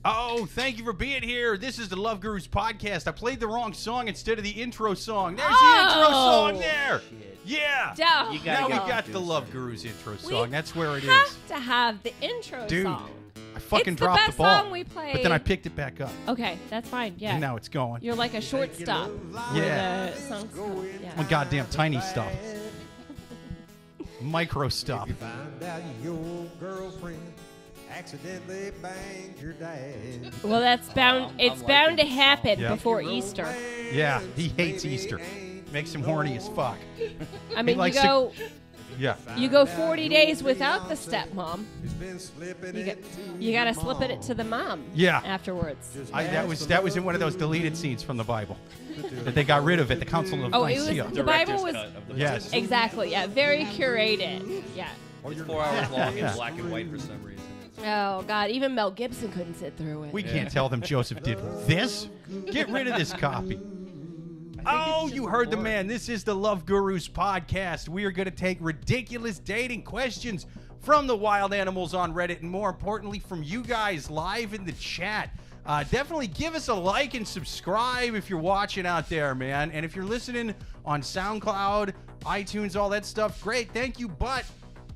Oh, thank you for being here. This is the Love Gurus podcast. I played the wrong song instead of the intro song. There's the intro song there. Shit. Yeah. Now we got the Love Gurus intro song. That's where it is. We have to have the intro Dude, song. I fucking It's the dropped best the ball. song we played. But then I picked it back up. Okay, that's fine. Yeah. And now it's going. You're like a shortstop. Yeah. The song's yeah. My goddamn tiny stuff. Micro stuff. If you find out your girlfriend accidentally banged your dad. Well, that's bound. It's I'm bound to liking the happen song. before Easter. Yeah, he hates Easter. Makes him horny as fuck. I mean, likes Yeah. you go 40 days without the stepmom. It's been slipping You got to slip it to the mom. Yeah. Afterwards. That was in one of those deleted scenes from the Bible that they got rid of at the Council of Oh, it was Nicaea. the Bible was cut of the Yes. exactly very curated. Yeah. It's 4 hours long Yeah. in black and white for some reason. Oh God, even Mel Gibson couldn't sit through it. We can't tell them Joseph did this. Get rid of this copy. Oh, you heard the man. This is the Love Gurus podcast. We are going to take ridiculous dating questions from the wild animals on Reddit and more importantly from you guys live in the chat. Definitely give us a like and subscribe if you're watching out there, man. And if you're listening on SoundCloud, iTunes, all that stuff, great. Thank you. But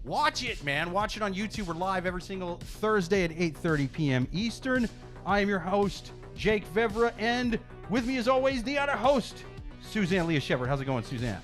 watch it, man. Watch it on YouTube. We're live every single Thursday at 8:30 p.m. Eastern. I am your host, Jake Vevra, and with me as always, the other host, Suzanne Leah Shepard. How's it going, Suzanne?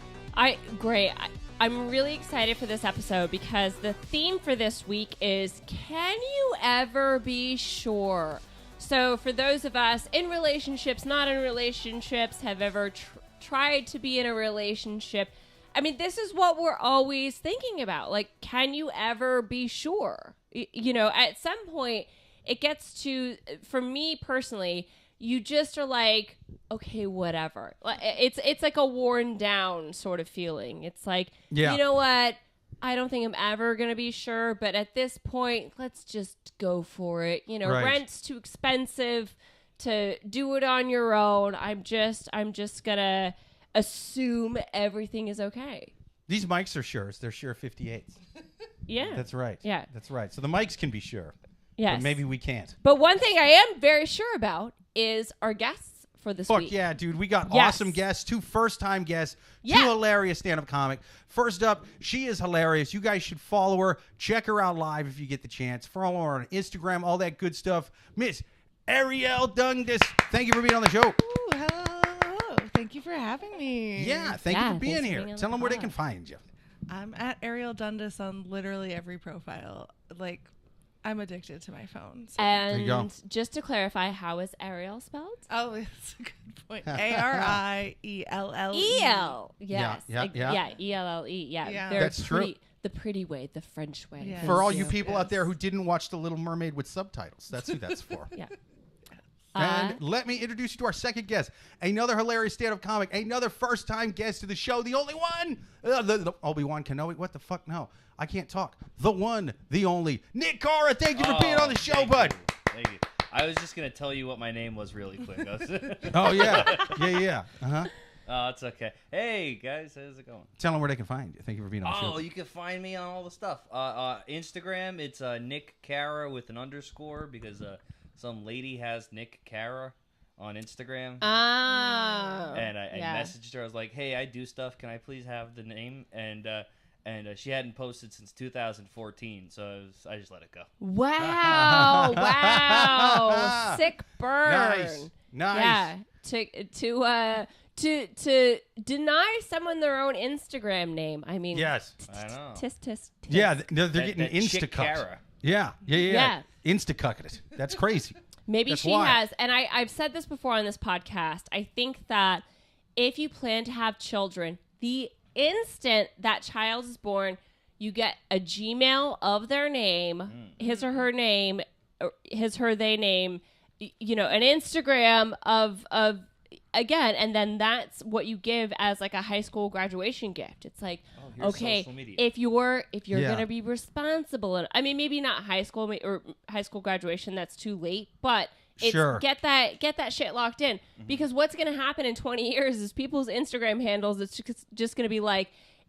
Great. I'm really excited for this episode because the theme for this week is, can you ever be sure? So for those of us in relationships, not in relationships, have ever tried to be in a relationship, I mean, this is what we're always thinking about. Like, can you ever be sure? You know, at some point, it gets to, for me personally, you just are like, okay, whatever. It's like a worn down sort of feeling. It's like, Yeah. you know what? I don't think I'm ever going to be sure, but at this point, let's just go for it. You know, Right. Rent's too expensive to do it on your own. I'm just going to assume everything is okay. These mics are Sures. They're Shure 58s. Yeah. That's right. Yeah. That's right. So the mics can be Shure. Yes. But maybe we can't. But one thing I am very sure about is our guests for this Fuck week. yeah, dude. We got Yes. awesome guests, 2 first-time guests, 2 Yeah. hilarious stand-up comic. First up, she is hilarious. You guys should follow her. Check her out live if you get the chance. Follow her on Instagram, all that good stuff. Miss Arielle Dundas, thank you for being on the show. Ooh, hello. Thank you for having me. Yeah, thank you Yeah, for being thanks for here. being on Tell the them where they pod. can find you. I'm at Arielle Dundas on literally every profile. Like, I'm addicted to my phone. So. There you go. And just to clarify, how is Arielle spelled? Oh, that's a good point. Arielle. E-L. Yes. Yeah. Yeah, E-L-L-E. Yeah. Yeah. Very That's true. pretty, the pretty way, the French way. Yeah. For all Yes. you people Yes. out there who didn't watch The Little Mermaid with subtitles, that's who that's for. Yeah. And let me introduce you to our second guest, another hilarious stand-up comic, another first-time guest to the show, the only one, the Obi-Wan Kenobi. What the fuck? No, I can't talk. The one, the only, Nick Carra. Thank you for being on the show, thank bud. you. Thank you. I was just going to tell you what my name was really quick. Oh, yeah. Yeah. Uh-huh. Oh, it's okay. Hey, guys. How's it going? Tell them where they can find you. Thank you for being on the Oh, show. you can find me on all the stuff. Instagram, it's Nick Carra with an underscore because some lady has Nick Carra on Instagram. Oh. And I yeah. messaged her. I was like, hey, I do stuff. Can I please have the name? And she hadn't posted since 2014, so I just let it go. Wow. Wow. Sick burn. Nice. Yeah. To deny someone their own Instagram name. I mean, Yes. I know. tisk. Yeah, they're getting That chick insta-cut. Carra. Yeah. Yeah. Insta-cut it. That's crazy. Maybe That's she why. has. And I've said this before on this podcast. I think that if you plan to have children, the instant that child is born, you get a Gmail of their name, his or her name, or they name, you know, an Instagram of again, and then that's what you give as like a high school graduation gift. It's like, here's okay, social media. if you're Yeah. gonna be responsible, and I mean maybe not high school or high school graduation, that's too late, but it's Sure. get that shit locked in, because what's gonna happen in 20 years is people's Instagram handles. It's just gonna be like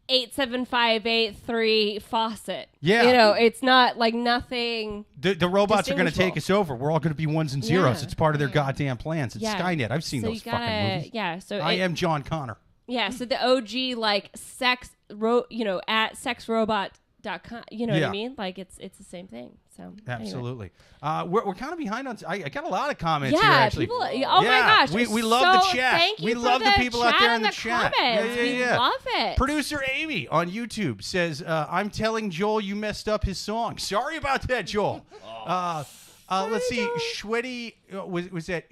87583 faucet. Yeah. You know, it's not like nothing. The robots are going to take distinguishable. us over. We're all going to be ones and zeros. Yeah. It's part of their goddamn plans. It's Yeah. Skynet. I've seen So those you fucking gotta, movies. yeah. So I am John Connor. Yeah, so the OG like at sexrobot.com, you know what Yeah. I mean? Like it's the same thing. So Absolutely. We're kind of behind on. I got a lot of comments Anyway. here. Yeah, Actually, people. Oh Yeah, my gosh, we love the chat. Thank you We for love the people out there in the chat. Comments. Yeah. We love it. Producer Amy on YouTube says, "I'm telling Joel you messed up his song. Sorry about that, Joel." Let's see. Schweddy was that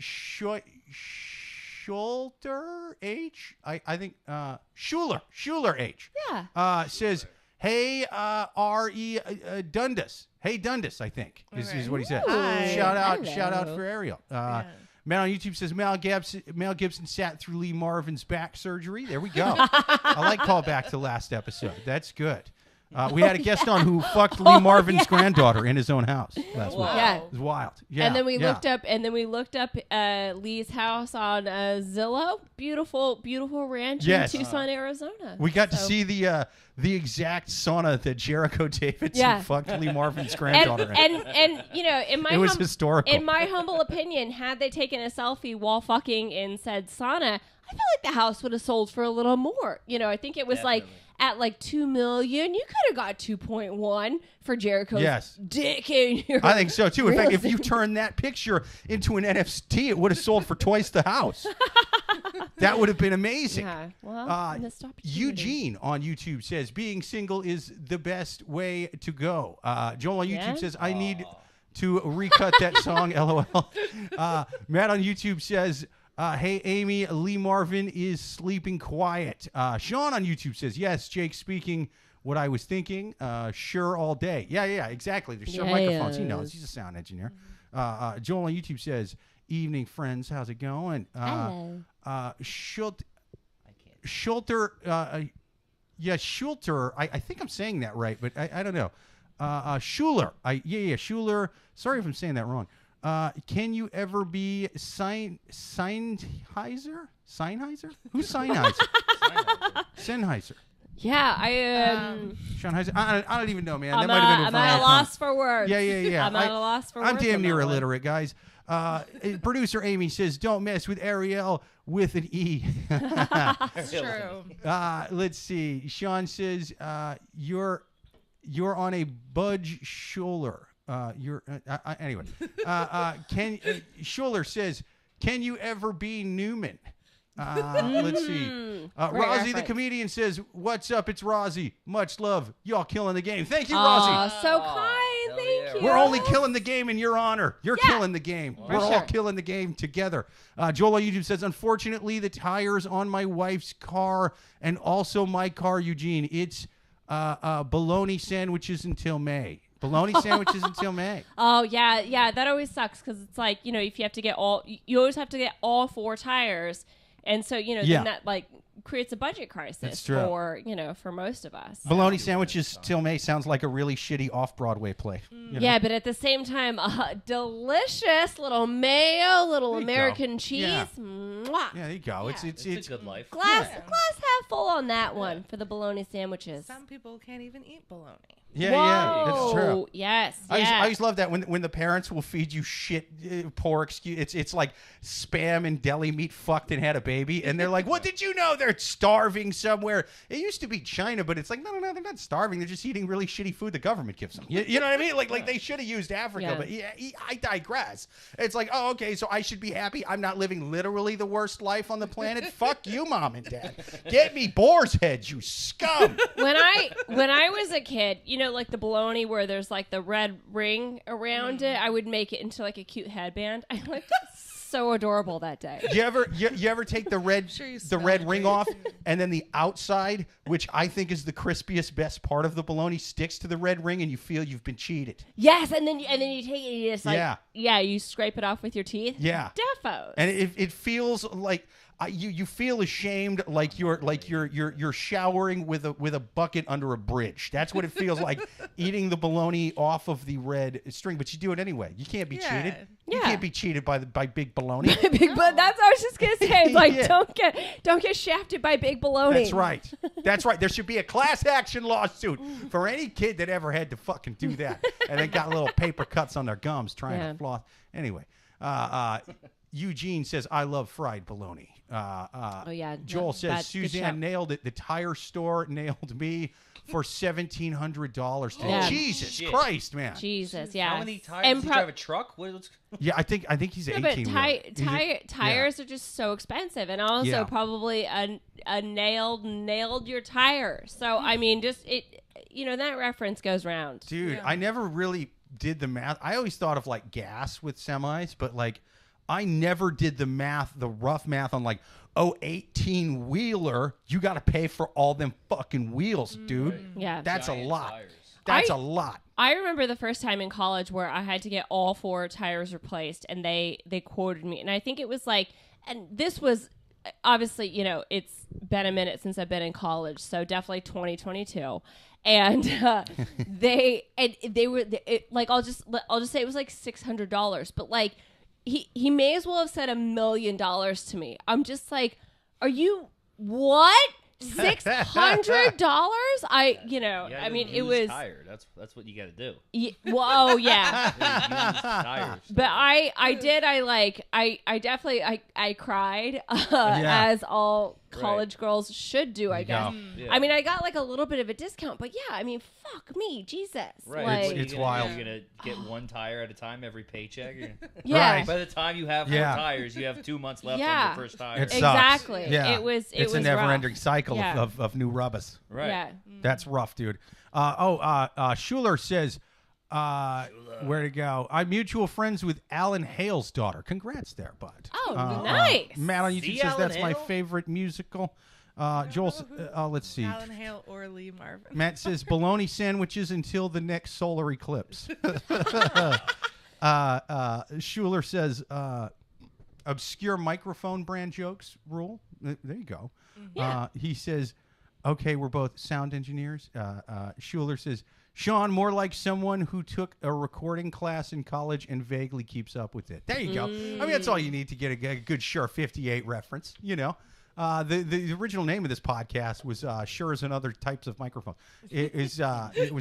Schulter H? I think Schuler H. Yeah. Says, "Hey, R.E. Dundas. Hey, Dundas, I think is what he said. Hi. Shout out Hello. for Arielle." Man on YouTube says, Mel Gibson sat through Lee Marvin's back surgery. There we go. I like callback to last episode. That's good. We had a guest on who fucked Lee Marvin's granddaughter in his own house last week. Yeah. It was wild. Yeah. And then we yeah. looked up Lee's house on Zillow. Beautiful ranch Yes. in Tucson, Arizona. We got to So- see the exact sauna that Jericho Davidson Yeah. fucked Lee Marvin's granddaughter in. and you know, It was historical. In my humble opinion, had they taken a selfie while fucking in said sauna, I feel like the house would have sold for a little more. You know, I think it was like at like $2 million. You could have got 2.1 for Jericho's Yes. dick in your. I think so too. In fact, if Really? you turn that picture into an NFT, it would have sold for twice the house. That would have been amazing. Yeah, well, missed opportunity. Eugene on YouTube says, "Being single is the best way to go." Joel on YouTube Yeah? says, "I need to recut that song." LOL. Matt on YouTube says, "Hey Amy, Lee Marvin is sleeping quiet." Sean on YouTube says, "Yes, Jake speaking. What I was thinking, sure all day." Yeah, exactly. There's some microphones. He knows. He's a sound engineer. Joel on YouTube says, "Evening, friends. How's it going?" Hello. Schulter, Schulter. I think I'm saying that right, but I don't know. Schuler. Schuler. Sorry if I'm saying that wrong. Can you ever be Sennheiser? Who's Sennheiser? Sennheiser. Yeah, I Sennheiser. I don't even know, man. I'm That might have been at a viral loss for words. Yeah. I'm at a loss for words. I'm damn on near that one. illiterate, guys. Producer Amy says, "Don't mess with Arielle with an E." It's true. Let's see. Sean says, "You're on a budge shoulder." Anyway. Schuler says, "Can you ever be Newman?" Let's see. Rozzy the reference. comedian says, "What's up? It's Rozzy. Much love. Y'all killing the game." Thank you, Aw, Rozzy. so kind. hell Thank yeah, you. We're only killing the game in your honor. You're Yeah. killing the game. We're all sure. killing the game together. Joel on YouTube says, "Unfortunately, the tires on my wife's car and also my car, Eugene. It's bologna sandwiches until May." Bologna sandwiches until May. Oh yeah. That always sucks because it's like, you know, if you have to get you always have to get all four tires, and so, you know, Yeah. then that like creates a budget crisis That's true. for, you know, for most of us. Bologna sandwiches till May sounds like a really shitty off-Broadway play. You know? Yeah, but at the same time, delicious little mayo, little There you go. American cheese. Yeah. Mwah. Yeah, there you go. Yeah. It's It's a good life. Glass half full on that one for the bologna sandwiches. Some people can't even eat bologna. yeah, that's true. Whoa, Yes. I used to love that when the parents will feed you shit, poor excuse. It's like spam and deli meat fucked and had a baby, and they're like, "What did you know? They're starving somewhere." It used to be China, but it's like, no, they're not starving. They're just eating really shitty food the government gives them. You know what I mean? Like they should have used Africa, Yeah. but I digress. It's like, oh, okay, so I should be happy. I'm not living literally the worst life on the planet. Fuck you, mom and dad. Get me boar's head, you scum. when I was a kid, you know, like the bologna where there's like the red ring around it, I would make it into like a cute headband. I looked so adorable that day. You ever take the red Sure you the smell red it, ring right? off, and then the outside, which I think is the crispiest, best part of the bologna, sticks to the red ring, and you feel you've been cheated. Yes, and then you take it and you just like Yeah. you scrape it off with your teeth. Yeah. Defos. And it feels like you feel ashamed, like you're showering with a bucket under a bridge. That's what it feels like, eating the bologna off of the red string. But you do it anyway. You can't be cheated. You can't be cheated by big bologna. But that's what I was just gonna say. It's like Yeah. don't get shafted by big bologna. That's right. That's right. There should be a class action lawsuit for any kid that ever had to fucking do that and then got little paper cuts on their gums trying to floss. Anyway, Eugene says, I love fried bologna. Joel says, Suzanne nailed it. The tire store nailed me for $1,700 today. Yeah. Jesus Christ, man. Jesus, yeah. How many tires? Does he drive a truck? Yeah, I think he's 18. But tires are just so expensive, and also probably a nailed your tire. So I mean, just that reference goes round. Dude, I never really did the math. I always thought of like gas with semis, but like I never did the rough math on like, 18-wheeler, you got to pay for all them fucking wheels, dude. Yeah. That's Giant a lot. tires. That's a lot. I remember the first time in college where I had to get all 4 tires replaced, and they quoted me, and I think it was like, and this was obviously, it's been a minute since I've been in college, so definitely 2022. And they were like, I'll just say it was like $600, but like he may as well have said $1 million to me. I'm just like, are you what? $600? I mean, it was tired. That's what you got to do. Oh yeah. Tires. But I definitely cried as all college girls should do, I guess. Yeah. I mean, I got like a little bit of a discount, but yeah, I mean, fuck me, Jesus. Right. Like, It's wild. You're going to get one tire at a time every paycheck. yeah. Right. By the time you have 4 tires, you have 2 months left on Yeah. your first tire. It sucks. Exactly. Yeah. It was It's a rough. never-ending cycle Yeah. of new rubbers. Right. Yeah. That's rough, dude. Schuler says, where to go? I'm mutual friends with Alan Hale's daughter. Congrats there, bud. Oh, nice. Matt on YouTube See says Alan that's my Hale? favorite musical. Joel, let's see. Alan Hale or Lee Marvin. Matt says bologna sandwiches until the next solar eclipse. Schuler says obscure microphone brand jokes rule. There you go. Yeah. He says, okay, we're both sound engineers. Schuler says, Sean, more like someone who took a recording class in college and vaguely keeps up with it. There you go. I mean, that's all you need to get a good Shure 58 reference, The original name of this podcast was Sures and Other Types of Microphones. It was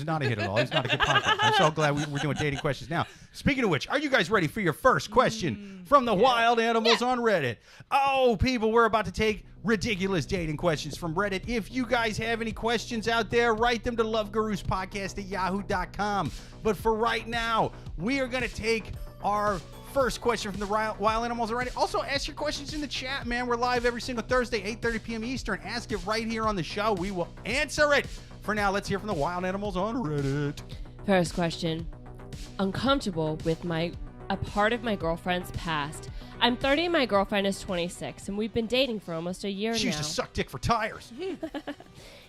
not a hit at all. It was not a good podcast. I'm so glad we're doing dating questions now. Speaking of which, are you guys ready for your first question from the wild animals on Reddit? Oh, people, we're about to take ridiculous dating questions from Reddit. If you guys have any questions out there, write them to loveguruspodcast@yahoo.com. But for right now, we are going to take our first question from the wild animals already. Also, ask your questions in the chat, man. We're live every single Thursday, 8:30 p.m. Eastern. Ask it right here on the show. We will answer it. For now, let's hear from the wild animals on Reddit. First question. Uncomfortable with a part of my girlfriend's past. I'm 30 and my girlfriend is 26, and we've been dating for almost a year now. She used to suck dick for tires.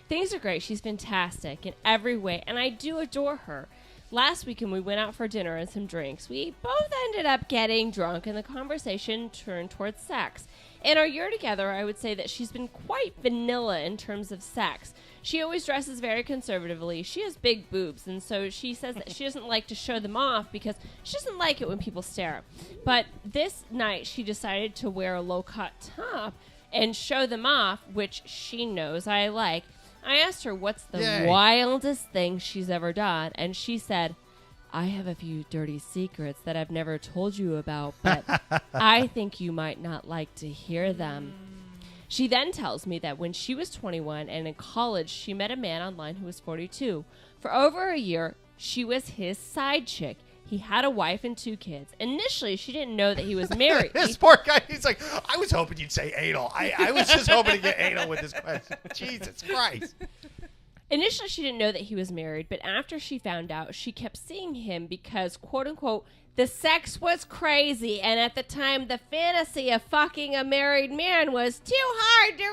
Things are great. She's fantastic in every way, and I do adore her. Last weekend, we went out for dinner and some drinks. We both ended up getting drunk, and the conversation turned towards sex. In our year together, I would say that she's been quite vanilla in terms of sex. She always dresses very conservatively. She has big boobs, and so she says that she doesn't like to show them off because she doesn't like it when people stare. But this night, she decided to wear a low-cut top and show them off, which she knows I like. I asked her what's the wildest thing she's ever done, and she said, I have a few dirty secrets that I've never told you about, but I think you might not like to hear them. She then tells me that when she was 21 and in college, she met a man online who was 42. For over a year, she was his side chick. He had a wife and 2 kids. Initially, she didn't know that he was married. This poor guy, he's like, I was hoping you'd say anal. I was just hoping to get anal with this question. Jesus Christ. Initially, she didn't know that he was married, but after she found out, she kept seeing him because, quote-unquote, the sex was crazy, and at the time, the fantasy of fucking a married man was too hard to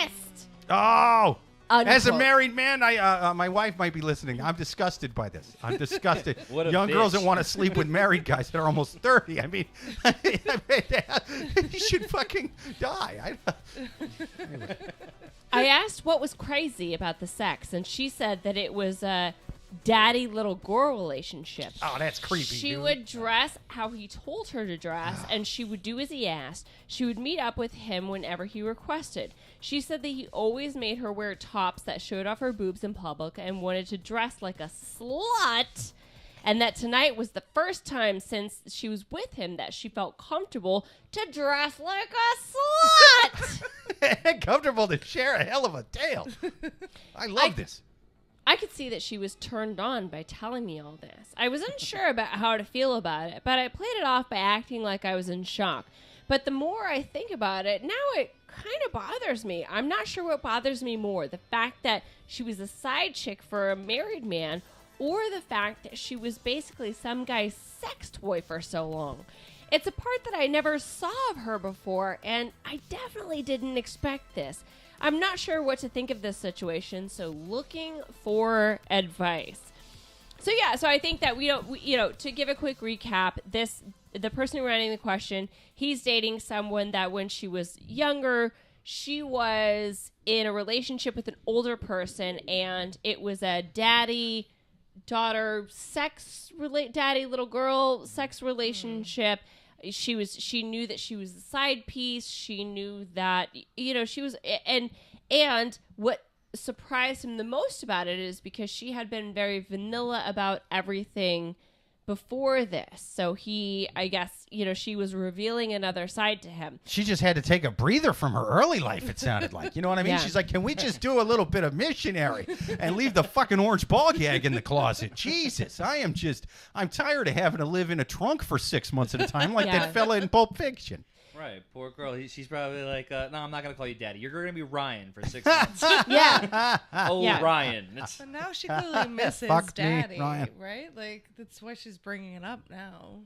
resist. Oh. As a married man, my wife might be listening. I'm disgusted by this. I'm disgusted. What a Young girls bitch. that want to sleep with married guys that are almost 30. I mean, you should fucking die. I asked what was crazy about the sex, and she said that it was a daddy little girl relationship. Oh, that's creepy. She dude. would dress how he told her to dress, and she would do as he asked. She would meet up with him whenever he requested. She said that he always made her wear tops that showed off her boobs in public and wanted to dress like a slut, and that tonight was the first time since she was with him that she felt comfortable to dress like a slut. Comfortable to share a hell of a tale. I love this. I could see that she was turned on by telling me all this. I was unsure about how to feel about it, but I played it off by acting like I was in shock. But the more I think about it, now it kind of bothers me. I'm not sure what bothers me more, the fact that she was a side chick for a married man, or the fact that she was basically some guy's sex toy for so long. It's a part that I never saw of her before, and I definitely didn't expect this. I'm not sure what to think of this situation, so looking for advice. So I think that to give a quick recap, the person writing the question, he's dating someone that when she was younger, she was in a relationship with an older person, and it was a daddy little girl sex relationship. She knew that she was a side piece. She knew that, she was, and what surprised him the most about it is because she had been very vanilla about everything before this. So I guess, she was revealing another side to him. She just had to take a breather from her early life, it sounded like. You know what I mean? Yeah. She's like, can we just do a little bit of missionary and leave the fucking orange ball gag in the closet? Jesus, I'm tired of having to live in a trunk for 6 months at a time like that fella in Pulp Fiction. Right, poor girl. She's probably like, no, I'm not going to call you daddy. You're going to be Ryan for 6 months. Yeah. Yeah. Ryan. But now she clearly misses Fuck me, daddy, Ryan. right? Like, that's why she's bringing it up now.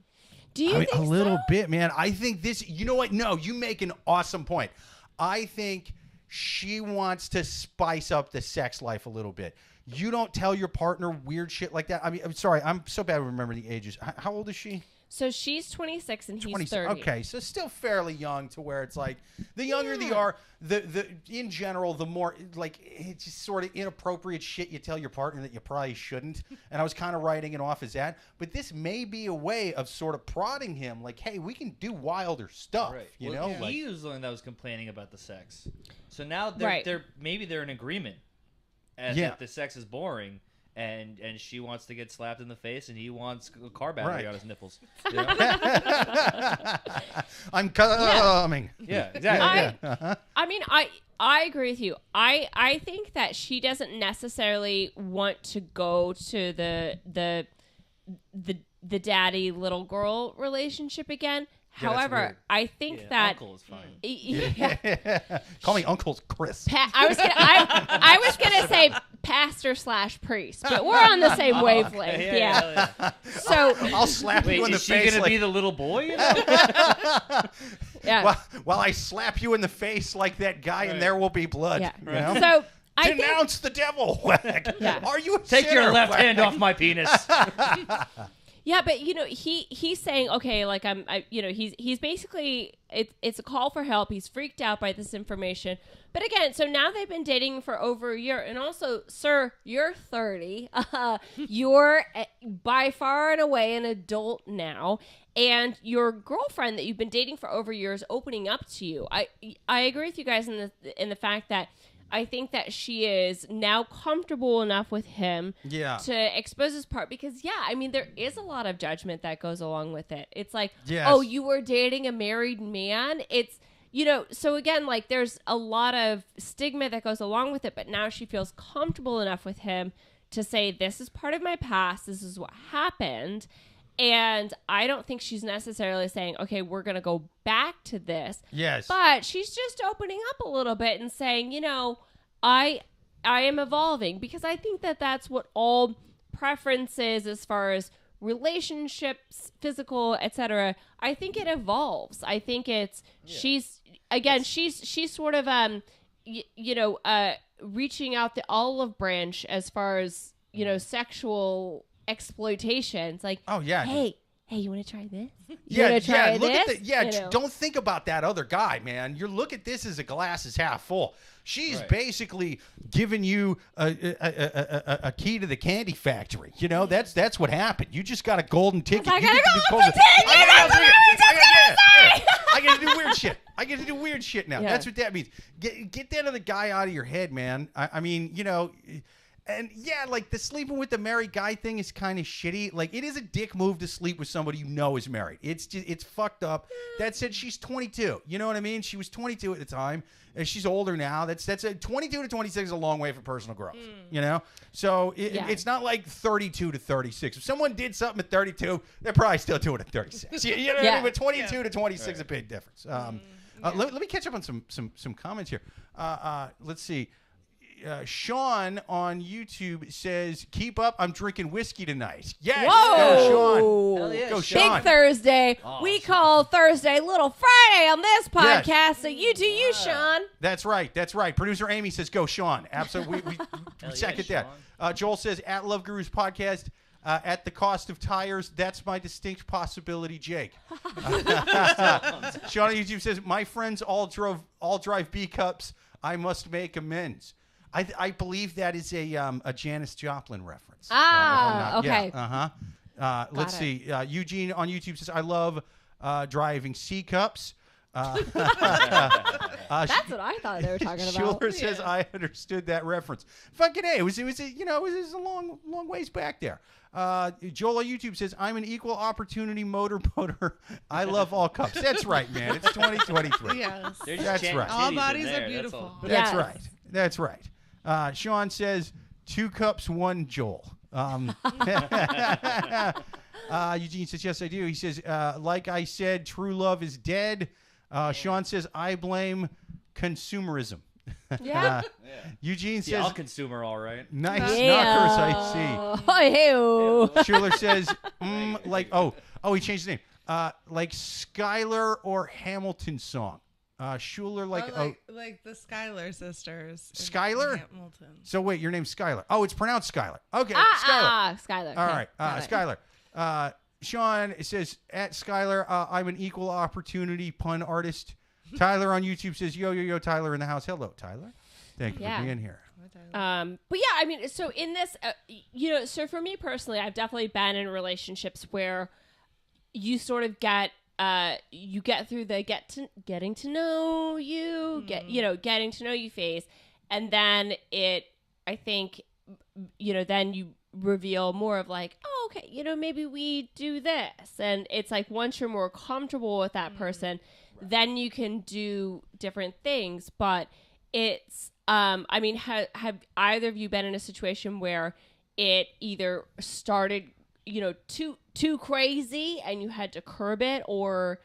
Do you think a little so? bit, man. I think this, you know what? No, you make an awesome point. I think she wants to spice up the sex life a little bit. You don't tell your partner weird shit like that. I mean, I'm sorry. I'm so bad at remembering the ages. How old is she? So she's 26 and he's 30. Okay, so still fairly young to where it's like the younger they are, the in general, the more like it's just sort of inappropriate shit you tell your partner that you probably shouldn't. And I was kind of writing it off as that, but this may be a way of sort of prodding him, like, hey, we can do wilder stuff. Right. You Well, know, he was the one that was complaining about the sex. So now they're in agreement that the sex is boring. And she wants to get slapped in the face, and he wants a car battery on his nipples. You know? I'm coming. Yeah, exactly. I mean, I agree with you. I think that she doesn't necessarily want to go to the daddy little girl relationship again. Yeah, that's However, weird. I think that Uncle is fine. Call me Uncle Chris. I was gonna say pastor/priest, but we're on the same wavelength. Okay, Yeah. So I'll slap Wait, you in the is she face. gonna Like, be the little boy? You know? yeah. while I slap you in the face like that guy, and there will be blood. Yeah. You know? So I think Denounce the devil. Yeah. Are you a Take your sinner? left hand off my penis. yeah, but he's saying, okay, like he's basically it's a call for help. He's freaked out by this information. But again, so now they've been dating for over a year, and also, sir, you're 30. You're by far and away an adult now, and your girlfriend that you've been dating for over a year is opening up to you. I agree with you guys in the fact that I think that she is now comfortable enough with him to expose his part because, I mean, there is a lot of judgment that goes along with it. It's like, oh, you were dating a married man? It's, so again, like there's a lot of stigma that goes along with it, but now she feels comfortable enough with him to say, this is part of my past. This is what happened. And I don't think she's necessarily saying, okay, we're going to go back to this. Yes. But she's just opening up a little bit and saying, I am evolving, because I think that that's what all preferences as far as relationships, physical, etc. I think it evolves. I think it's she's sort of reaching out the olive branch as far as, sexual exploitation. It's like, oh yeah, hey, you want to try this? Don't think about that other guy, man. You look at this as a glass is half full. She's basically giving you a key to the candy factory. That's what happened. You just got a golden ticket. I get to do weird shit. I get to do weird shit now. Yeah. That's what that means. Get that other guy out of your head, man. I mean, and yeah, like the sleeping with the married guy thing is kind of shitty. Like it is a dick move to sleep with somebody you know is married. It's fucked up. That said, she's 22. You know what I mean? She was 22 at the time. And she's older now. That's 22 to 26 is a long way for personal growth. So it's not like 32 to 36. If someone did something at 32, they're probably still doing it at 36. You know what I mean? But 22 to 26 is a big difference. Let me catch up on some comments here. Let's see. Sean on YouTube says, "Keep up. I'm drinking whiskey tonight." Yes. Whoa. Go, Sean. Hell yeah, Go, Sean. Big Thursday. Awesome. We call Thursday Little Friday on this podcast. So you do you, Sean. That's right. Producer Amy says, "Go, Sean." Absolutely. We second that. Joel says, "At Love Gurus Podcast, at the cost of tires. That's my distinct possibility, Jake." Sean on YouTube says, "My friends all drive B cups. I must make amends." I believe that is a Janis Joplin reference. Okay. Yeah, let's see. Eugene on YouTube says, "I love driving C cups." That's what I thought they were talking about. Schuler says, "I understood that reference." Fucking A. It was a long ways back there. Joel on YouTube says, "I'm an equal opportunity motorboater. I love all cups." That's right, man. It's 2023. Yes. That's right. All bodies are beautiful. That's right. That's right. Sean says, 2 cups, 1 Joel. Eugene says, "Yes, I do." He says, "Like I said, true love is dead." Sean says, "I blame consumerism." Yeah. Eugene says, "I'll consumer, all right." Nice knockers, I see. Oh, hey. Schuler says, he changed his name. Like Skylar or Hamilton song. Schuler like the Schuyler sisters. Skylar? Hamilton. So wait, your name's Skylar. Oh, it's pronounced Skylar. Okay, Skylar. Skylar. All right, Skylar. Sean says, "At Skylar, I'm an equal opportunity pun artist." Tyler on YouTube says, yo, Tyler in the house. Hello, Tyler. Thank you for being here. But yeah, I mean, so in this, so for me personally, I've definitely been in relationships where you sort of get through the getting to know you, getting to know you phase, and then I think, then you reveal more of like, oh, okay, maybe we do this, and it's like once you're more comfortable with that person, then you can do different things. But it's, I mean, have either of you been in a situation where it either started too crazy and you had to curb it, or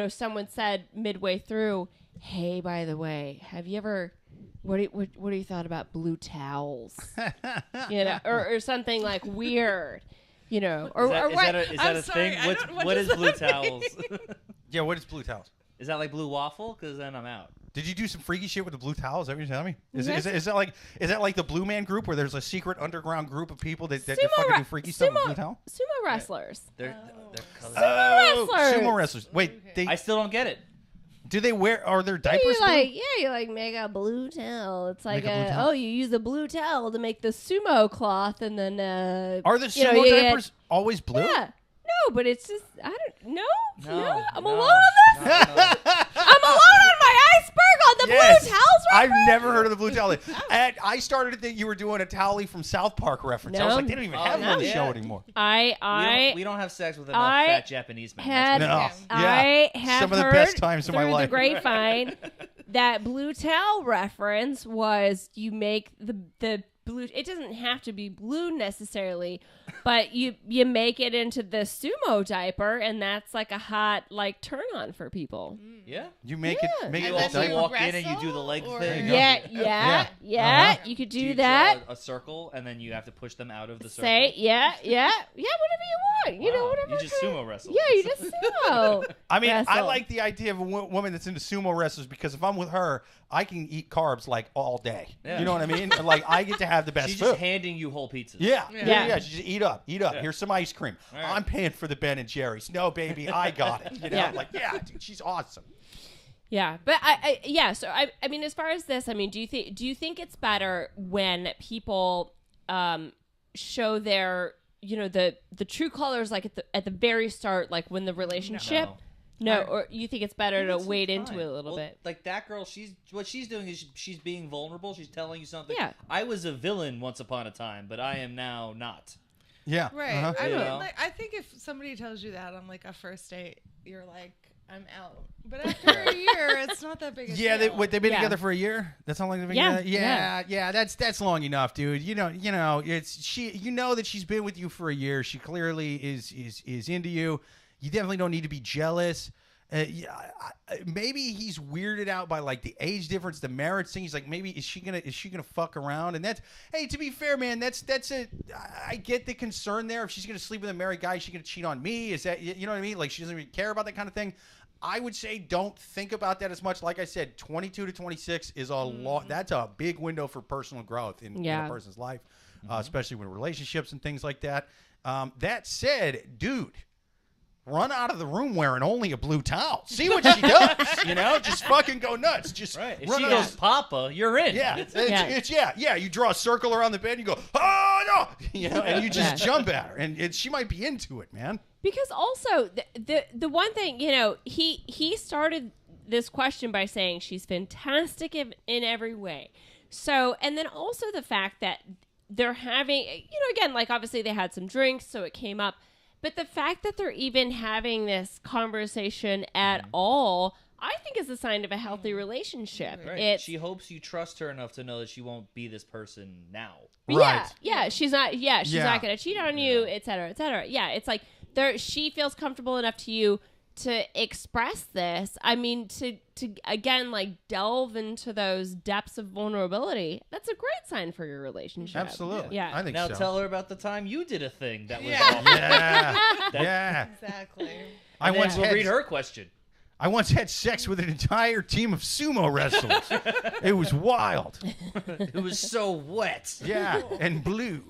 someone said midway through, "Hey, by the way, have you ever what do you thought about blue towels?" or something like weird, Is that a thing? What is blue towels? Yeah, what is blue towels? Is that like blue waffle? Because then I'm out. Did you do some freaky shit with the blue towels? Is that what you're telling me? Is that like the Blue Man Group, where there's a secret underground group of people that fucking do freaky stuff with blue towel? Sumo wrestlers. They're sumo wrestlers. Sumo wrestlers. Wait, I still don't get it. Do they wear? Are their diapers? You make a blue towel. It's like you use a blue towel to make the sumo cloth, and then are the sumo diapers always blue? Yeah. No, but it's just No. I'm alone on this. I'm alone on my iceberg on the blue towels. I've never heard of the blue towel. I started to think you were doing a towel from South Park reference. I was like, they don't even have one on the show anymore. We don't have sex with enough fat Japanese men. I have some of the best times of my life. The grapevine that blue towel reference was you make the blue. It doesn't have to be blue necessarily, but you make it into the sumo diaper, and that's like a hot turn on for people. Yeah, you make it. You also walk in and you do the leg thing. Yeah. You could do that. Draw a circle, and then you have to push them out of the circle. Whatever you want. You know, whatever. You just sumo wrestle. Yeah, you just sumo. I mean, I wrestle. like the idea of a woman that's into sumo wrestlers because if I'm with her, I can eat carbs like all day. Yeah. You know what I mean? Like I get to have the best She's food. just handing you whole pizzas. Yeah. She just eat up. Yeah. Here's some ice cream. Right. I'm paying for the Ben and Jerry's. No, baby, I got it. You know, Yeah. like dude, she's awesome. Yeah, but so I mean, as far as this, I mean, do you think it's better when people show their, you know, the true colors like at the very start, like when the relationship? No, or you think it's better to wade into it a little bit? Like that girl, what she's doing is she's being vulnerable. She's telling you something. Yeah. I was a villain once upon a time, but I am now not. Yeah. Right. Uh-huh. I mean, Yeah. like, I think if somebody tells you that on like a first date, you're like, I'm out. But after a year, it's not that big a Yeah, deal. they've been Yeah. together for a year. That's how long they've been Yeah, together. Yeah. That's long enough, dude. You know, it's she. You know that she's been with you for a year. She clearly is into you. You definitely don't need to be jealous. Maybe he's weirded out by like the age difference, the marriage thing. He's like, maybe is she gonna fuck around? And that's, hey, to be fair, man, that's I get the concern there. If she's gonna sleep with a married guy, is she gonna cheat on me? Is that, you know what I mean? Like she doesn't really care about that kind of thing. I would say don't think about that as much. Like I said, 22 to 26 is a lot. That's a big window for personal growth in a person's life, especially with relationships and things like that. That said, dude, run out of the room wearing only a blue towel. See what she does, you know? Just fucking go nuts. Just Right. If run she out goes of- Papa, you're in. Yeah. You draw a circle around the bed, and you go, oh no, you know, and you just jump at her, and she might be into it, man. Because also the one thing, you know, he started this question by saying she's fantastic in every way. So, and then also the fact that they're having, you know, again, like obviously they had some drinks, so it came up. But the fact that they're even having this conversation at all, I think is a sign of a healthy relationship. Right. She hopes you trust her enough to know that she won't be this person now. Right. Yeah, she's not going to cheat on you, et cetera, et cetera. Yeah, it's like she feels comfortable enough to you to express this. I mean, to again, like delve into those depths of vulnerability. That's a great sign for your relationship. Absolutely. Yeah. I think Now so. tell her about the time you did a thing that was Yeah. awful. Yeah. Exactly. I And then once we'll had read her question. I once had sex with an entire team of sumo wrestlers. It was wild. It was so wet. Yeah, and blue.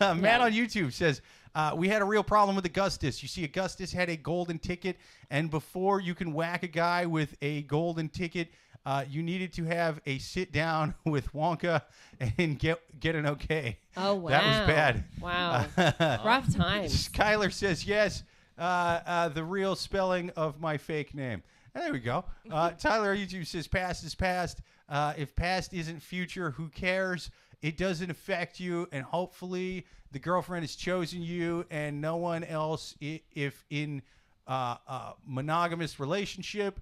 Man on YouTube says, we had a real problem with Augustus. You see, Augustus had a golden ticket, and before you can whack a guy with a golden ticket, you needed to have a sit down with Wonka and get an okay. Oh, wow. That was bad. Wow. Rough times. Skylar says, yes, the real spelling of my fake name. And there we go. Tyler on YouTube says, past is past. If past isn't future, who cares? It doesn't affect you, and hopefully the girlfriend has chosen you and no one else if in monogamous relationship.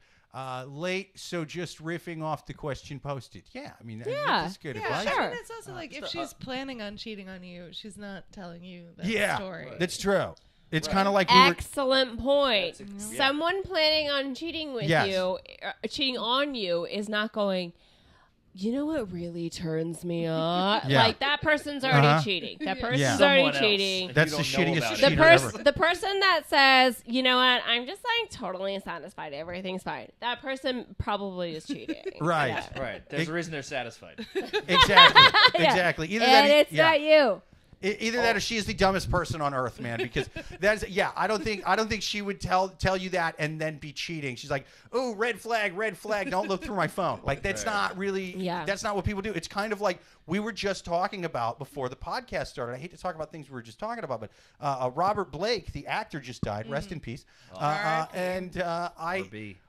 Late, so just riffing off the question posted. Yeah, I mean, that's good advice. I Sure. mean, it's also like if she's planning on cheating on you, she's not telling you that story. That's true. It's kind of like Excellent point. That's Someone planning on cheating with you, cheating on you, is not going, you know what really turns me on? Yeah. Like, that person's already cheating. That person's Yeah. already Someone else. cheating. That's You the don't know shittiest about it. cheater The, ever. the person that says, you know what, I'm just like totally satisfied, everything's fine. That person probably is cheating. Right. Yeah. Right. There's a reason they're satisfied. Exactly. Yeah. Exactly. Either And that, it's not you. Either that or she is the dumbest person on earth, man. Because that's I don't think she would tell you that and then be cheating. She's like, oh, red flag, don't look through my phone. Like that's not really that's not what people do. It's kind of like we were just talking about before the podcast started. I hate to talk about things we were just talking about, but Robert Blake, the actor, just died. Rest in peace.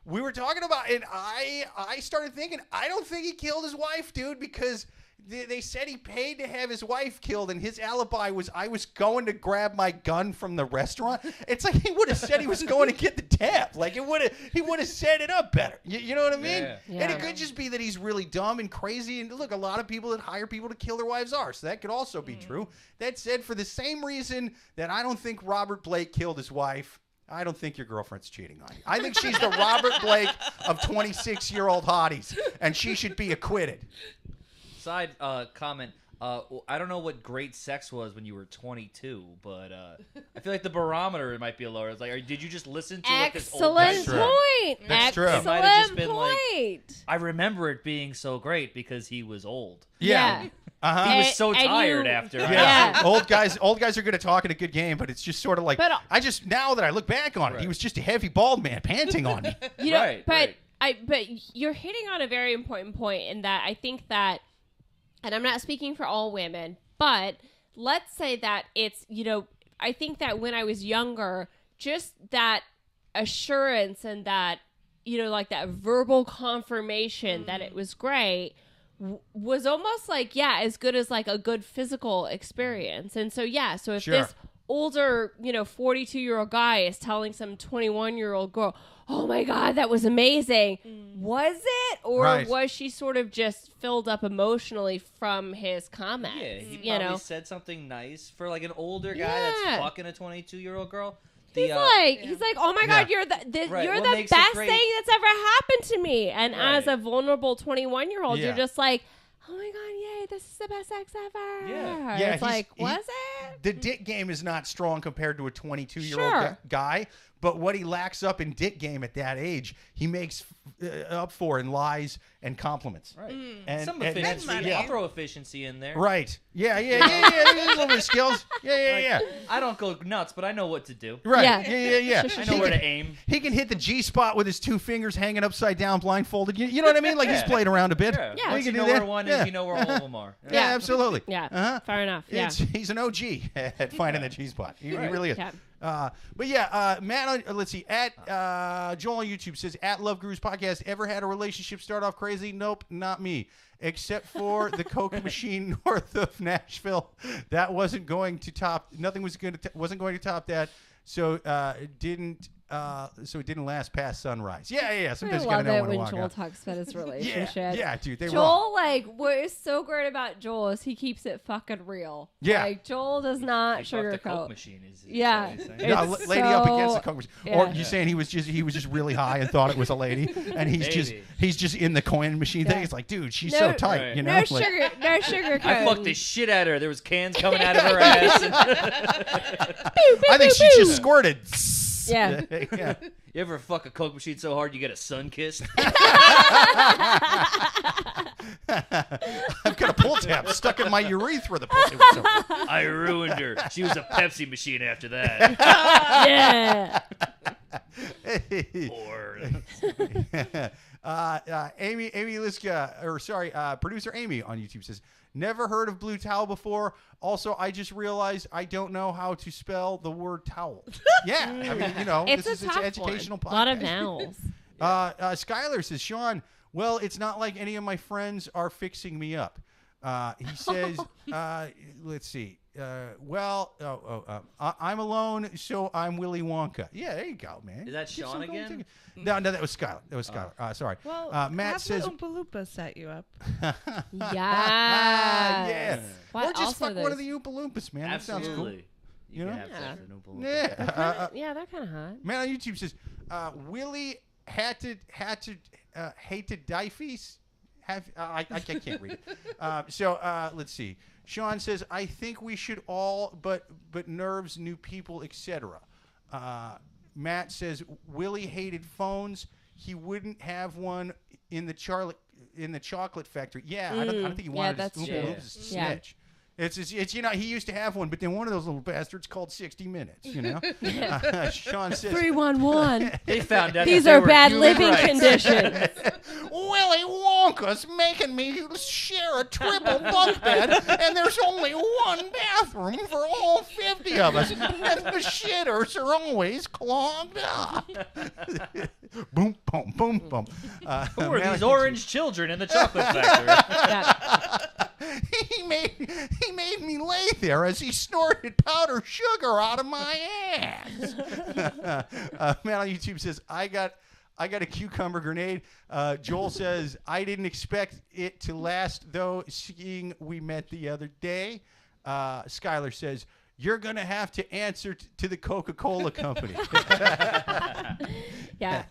We were talking about it. I started thinking I don't think he killed his wife, dude, because they said he paid to have his wife killed, and his alibi was I was going to grab my gun from the restaurant. It's like he would have said he was going to get the tab. Like he would have set it up better. You know what I mean? Yeah. And it could just be that he's really dumb and crazy. And look, a lot of people that hire people to kill their wives are, so that could also be true. That said, for the same reason that I don't think Robert Blake killed his wife, I don't think your girlfriend's cheating on you. I think she's the Robert Blake of 26-year-old hotties, and she should be acquitted. Side comment. I don't know what great sex was when you were 22, but I feel like the barometer might be lower. It's like, did you just listen to what this old guy Excellent said? point. That's true. It might have just been point. I remember it being so great because he was old. Yeah. Uh-huh. He was so And tired you- after. Yeah. Old guys are good at talking a good game, but it's just sort of like But, now that I look back on it, he was just a heavy bald man panting on me. You know, Right, but right. but you're hitting on a very important point in that I think that, and I'm not speaking for all women, but let's say that it's, I think that when I was younger, just that assurance and that, like that verbal confirmation that it was great was almost like, as good as like a good physical experience. And so, so if this older, 42-year-old guy is telling some 21-year-old girl, oh my God, that was amazing. Was it? Or was she sort of just filled up emotionally from his comments? Yeah, he probably said something nice for like an older guy that's fucking a 22-year-old girl. He's like, oh my God, you're the you're the best thing that's ever happened to me. And as a vulnerable 21-year-old, you're just like, oh my God, yay, this is the best sex ever. Yeah, it's like, was it? The dick game is not strong compared to a 22-year-old guy, but what he lacks up in dick game at that age, he makes up for in lies and compliments. Right. And some efficiency. I'll throw efficiency in there. Right. Yeah. There's a little bit of skills. Yeah. I don't go nuts, but I know what to do. Right. Yeah. I know where to aim. He can hit the G spot with his two fingers hanging upside down, blindfolded. You know what I mean? Like he's played around a bit. Yeah. We can you do know that. where one is, you know where all of them are. Yeah, absolutely. Yeah. Fair enough. Yeah. He's an OG at finding the G spot. He really is. Yeah. But Matt, let's see. At Joel on YouTube says, at Love Gurus Podcast, ever had a relationship start off crazy? Nope, not me. Except for the Coke machine north of Nashville. That wasn't going to top. Nothing wasn't going to top that. So it didn't last past sunrise. Yeah. Sometimes you I gotta love know it when to when walk Joel out. talks about his relationship. Yeah, dude. Joel, what is so great about Joel is he keeps it fucking real. Yeah. Like, Joel does not sugarcoat. The Coke machine is Yeah. No, lady up against the Coke machine. Or you saying he was just really high and thought it was a lady, and he's just in the coin machine thing. It's like, dude, she's so tight, right. you know. No sugar. I fucked the shit out of her. There was cans coming out of her ass. I think she just squirted. Yeah. You ever fuck a Coke machine so hard you get a sun kiss? I've got a pull tab stuck in my urethra. The pussy was so good. I ruined her. She was a Pepsi machine after that. Amy Liska, producer Amy on YouTube says, never heard of blue towel before. Also, I just realized I don't know how to spell the word towel. Yeah, I mean, it's an educational podcast. A lot of vowels. Skylar says, Sean, well, it's not like any of my friends are fixing me up. He says, let's see. I'm alone, so I'm Willy Wonka. Yeah, there you go, man. Is that Sean again? No, that was Skylar. Sorry. Well, Matt says, the Oompa Loompa set you up. Yeah. What Or just else fuck are one of those? the Oompa Loompas, man. That sounds cool. Absolutely. You know? can have sex with an Oompa Loompa. Yeah. Yeah, they're kind of hot. Man on YouTube says, Willie hated Diffees. I can't read it. So let's see. Sean says, I think we should all, but nerves, new people, etc. Matt says, Willie hated phones. He wouldn't have one in the chocolate factory. Yeah, I don't think he wanted his Oompa Loompas to snitch. It's he used to have one, but then one of those little bastards called 60 Minutes, Sean says 311. They found out These are bad living conditions. Willy Wonka's making me share a triple bunk bed, and there's only one bathroom for all 50 of us, and the shitters are always clogged up. Boom, boom, boom, boom. Who are these orange children in the chocolate factory? He made me lay there as he snorted powdered sugar out of my ass. Man on YouTube says, I got a cucumber grenade. Joel says, I didn't expect it to last, though, seeing we met the other day. Skylar says, you're going to have to answer to the Coca-Cola company. Yeah.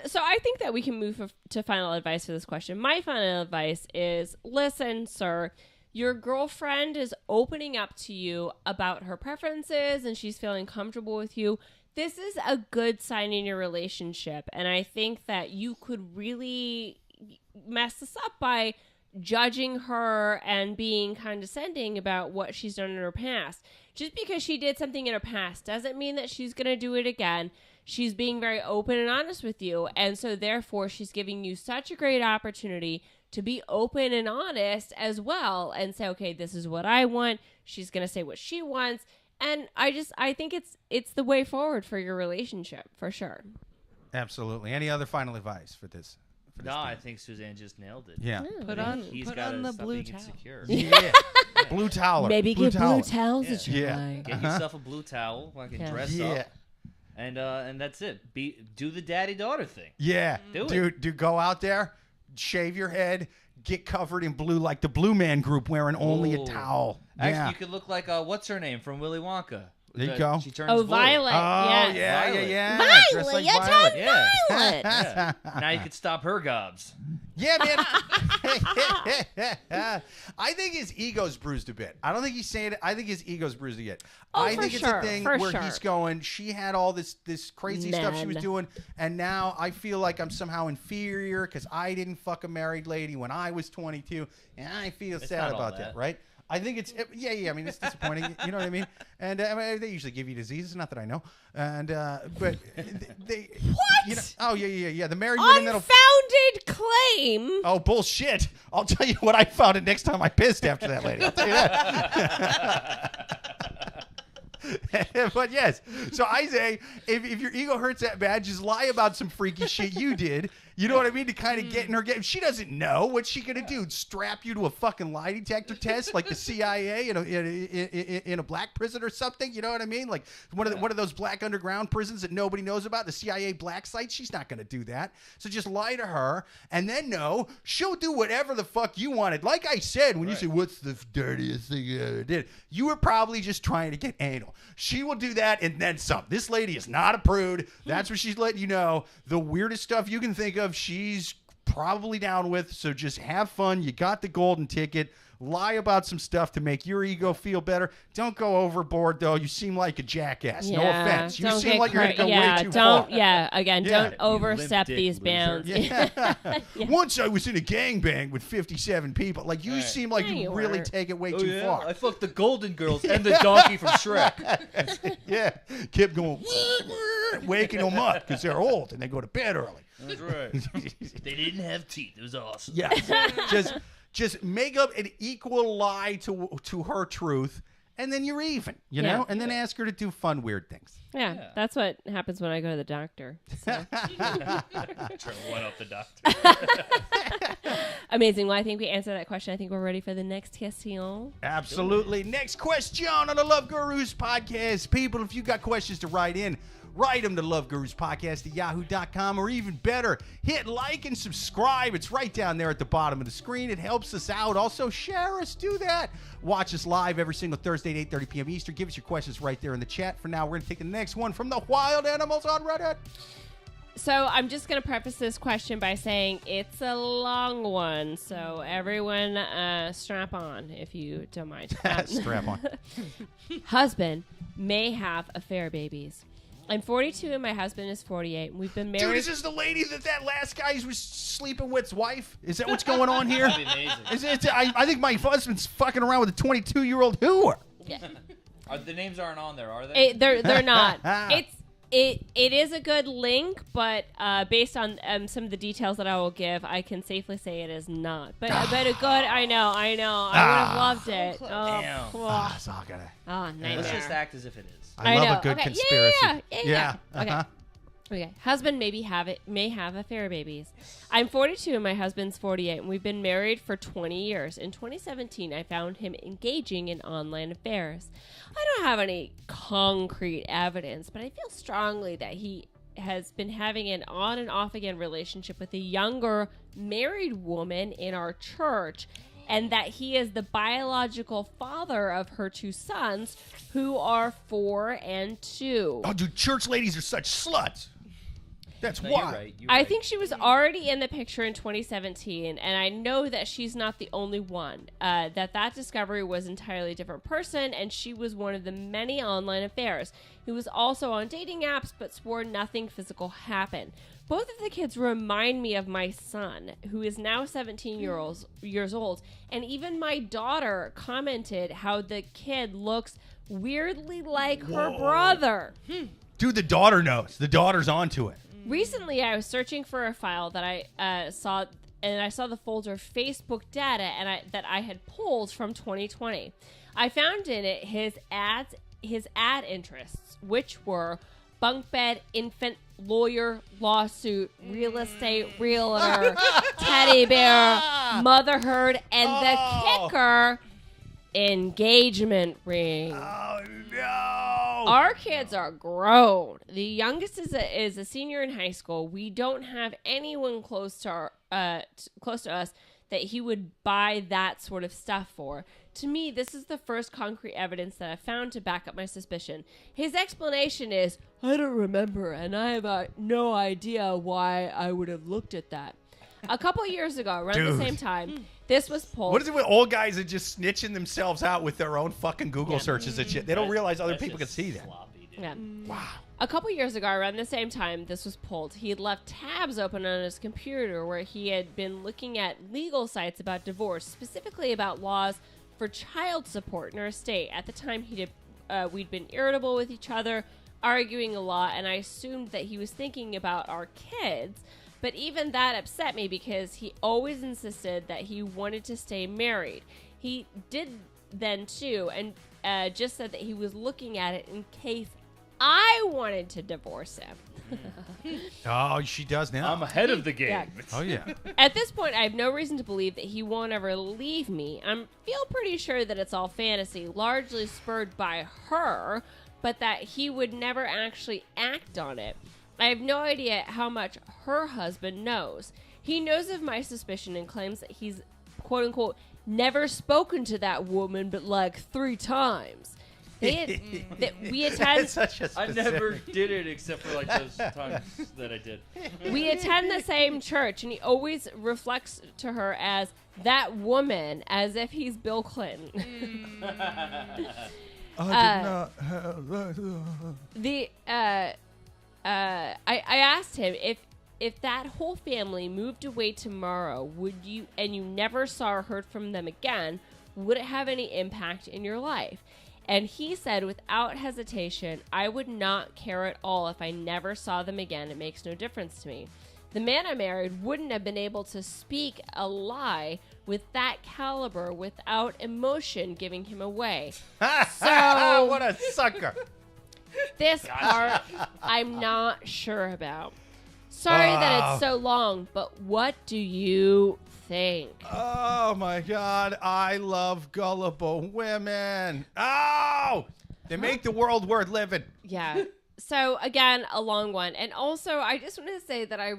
So I think that we can move to final advice for this question. My final advice is, listen, sir, your girlfriend is opening up to you about her preferences and she's feeling comfortable with you. This is a good sign in your relationship. And I think that you could really mess this up by judging her and being condescending about what she's done in her past. Just because she did something in her past doesn't mean that she's going to do it again. She's being very open and honest with you. And so therefore, she's giving you such a great opportunity to be open and honest as well and say, okay, this is what I want. She's going to say what she wants. And I think it's the way forward for your relationship, for sure. Absolutely. Any other final advice for this? No, I think Suzanne just nailed it. Yeah. Put on the blue towel. Yeah. Blue towel. Maybe blue get towel. blue towels a try. Yeah. Get yourself a blue towel, dress up. And that's it. Do the daddy-daughter thing. Yeah. Dude, go out there, shave your head, get covered in blue like the Blue Man Group wearing only a towel. Actually, you could look like, what's her name from Willy Wonka? There you go. She turns blue. Violet. Oh, yes. yeah. Violet, Dress like you Violet. turn Violet. Yeah. Now you could stop her gobs. Yeah, man. I think his ego's bruised a bit. I don't think he's saying it. I think his ego's bruised a bit. I think it's a thing where he's going, she had all this crazy stuff she was doing, and now I feel like I'm somehow inferior because I didn't fuck a married lady when I was 22, and I feel sad about that, right? I think it's I mean, it's disappointing. You know what I mean? And they usually give you diseases, not that I know. And but they what? You know, yeah. The married women unfounded claim. Oh, bullshit! I'll tell you what I found it next time I pissed after that lady. I'll tell you that. But yes, so I say if your ego hurts that bad, just lie about some freaky shit you did. You know what I mean? To kind of get in her game. She doesn't know. What's she gonna do? Strap you to a fucking lie detector test like the CIA in a black prison or something? You know what I mean? Like one of those black underground prisons that nobody knows about, the CIA black site. She's not gonna do that. So just lie to her, and then she'll do whatever the fuck you wanted. Like I said, when you say what's the dirtiest thing you ever did, you were probably just trying to get anal. She will do that and then some. This lady is not a prude. That's what she's letting you know. The weirdest stuff you can think of, she's probably down with. So just have fun. You got the golden ticket. Lie about some stuff to make your ego feel better. Don't go overboard, though. You seem like a jackass. No offense. You seem like you're going to go way too far. Don't overstep these bounds. Once I was in a gangbang with 57 people. Like, you seem like you really take it way too far. I fucked the Golden Girls and the donkey from Shrek. Yeah. Kept going, waking them up because they're old and they go to bed early. That's right. They didn't have teeth. It was awesome. Yeah. Just make up an equal lie to her truth, and then you're even, you know? And then ask her to do fun, weird things. Yeah, that's what happens when I go to the doctor. So. Try to one up the doctor. Amazing. Well, I think we answered that question. I think we're ready for the next question. Absolutely. Next question on the Love Gurus podcast. People, if you got questions to write in, write them to loveguruspodcast@yahoo.com, or even better, hit like and subscribe. It's right down there at the bottom of the screen. It helps us out. Also, share us. Do that. Watch us live every single Thursday at 8:30 p.m. Eastern. Give us your questions right there in the chat. For now, we're going to take the next one from the Wild Animals on Reddit. So I'm just going to preface this question by saying it's a long one. So everyone strap on if you don't mind. Strap on. Husband may have affair babies. I'm 42 and my husband is 48. We've been married. Dude, is this the lady that last guy was sleeping with's wife? Is that what's going on here? That'd be amazing. I think my husband's fucking around with a 22-year-old whore. Yeah. The names aren't on there, are they? They're not. It is a good link, but based on some of the details that I will give, I can safely say it is not. But a good. I know. I would have loved it. Damn. Nightmare. Let's just act as if it is. I love a good conspiracy. Yeah. Okay. Husband may have affair babies. I'm 42 and my husband's 48, and we've been married for 20 years. In 2017, I found him engaging in online affairs. I don't have any concrete evidence, but I feel strongly that he has been having an on and off again relationship with a younger married woman in our church, and that he is the biological father of her two sons, who are 4 and 2. Oh, dude, church ladies are such sluts. That's No, why. You're right. I think she was already in the picture in 2017, and I know that she's not the only one. That discovery was an entirely different person, and she was one of the many online affairs. He was also on dating apps, but swore nothing physical happened. Both of the kids remind me of my son, who is now 17 years old, and even my daughter commented how the kid looks weirdly like her brother. Dude, the daughter knows. The daughter's onto it. Recently, I was searching for a file that I saw, and I saw the folder Facebook data that I had pulled from 2020. I found in it his ad interests, which were bunk bed, infant, lawyer, lawsuit, real estate, realtor, teddy bear, motherhood, and the kicker, engagement ring. Oh, no. Our kids are grown. The youngest is a senior in high school. We don't have anyone close to us that he would buy that sort of stuff for. To me, this is the first concrete evidence that I found to back up my suspicion. His explanation is, I don't remember, and I have no idea why I would have looked at that. A couple years ago, around the same time, this was pulled. What is it with old guys that just snitching themselves out with their own fucking Google searches and shit? They don't realize other people can see that. Sloppy, dude. Yeah. Wow. A couple years ago, around the same time this was pulled, he had left tabs open on his computer where he had been looking at legal sites about divorce, specifically about laws for child support in our state. At the time, we'd been irritable with each other, arguing a lot, and I assumed that he was thinking about our kids. But even that upset me because he always insisted that he wanted to stay married. He did then too, and just said that he was looking at it in case I wanted to divorce him. Oh, she does now. I'm ahead of the game. Yeah. Oh, yeah. At this point, I have no reason to believe that he won't ever leave me. I feel pretty sure that it's all fantasy, largely spurred by her, but that he would never actually act on it. I have no idea how much her husband knows. He knows of my suspicion and claims that he's, quote-unquote, never spoken to that woman but like 3 times. We attend. I never did it except for like those times that I did. We attend the same church, and he always reflects to her as that woman, as if he's Bill Clinton. I did not have that. I asked him if that whole family moved away tomorrow, would you, and you never saw or heard from them again, would it have any impact in your life? And he said, without hesitation, I would not care at all if I never saw them again. It makes no difference to me. The man I married wouldn't have been able to speak a lie with that caliber without emotion giving him away. So, what a sucker. This part, I'm not sure about. Sorry that it's so long, but what do you think? Oh, my God. I love gullible women. Oh! They make the world worth living. Yeah. So, again, a long one. And also, I just want to say that I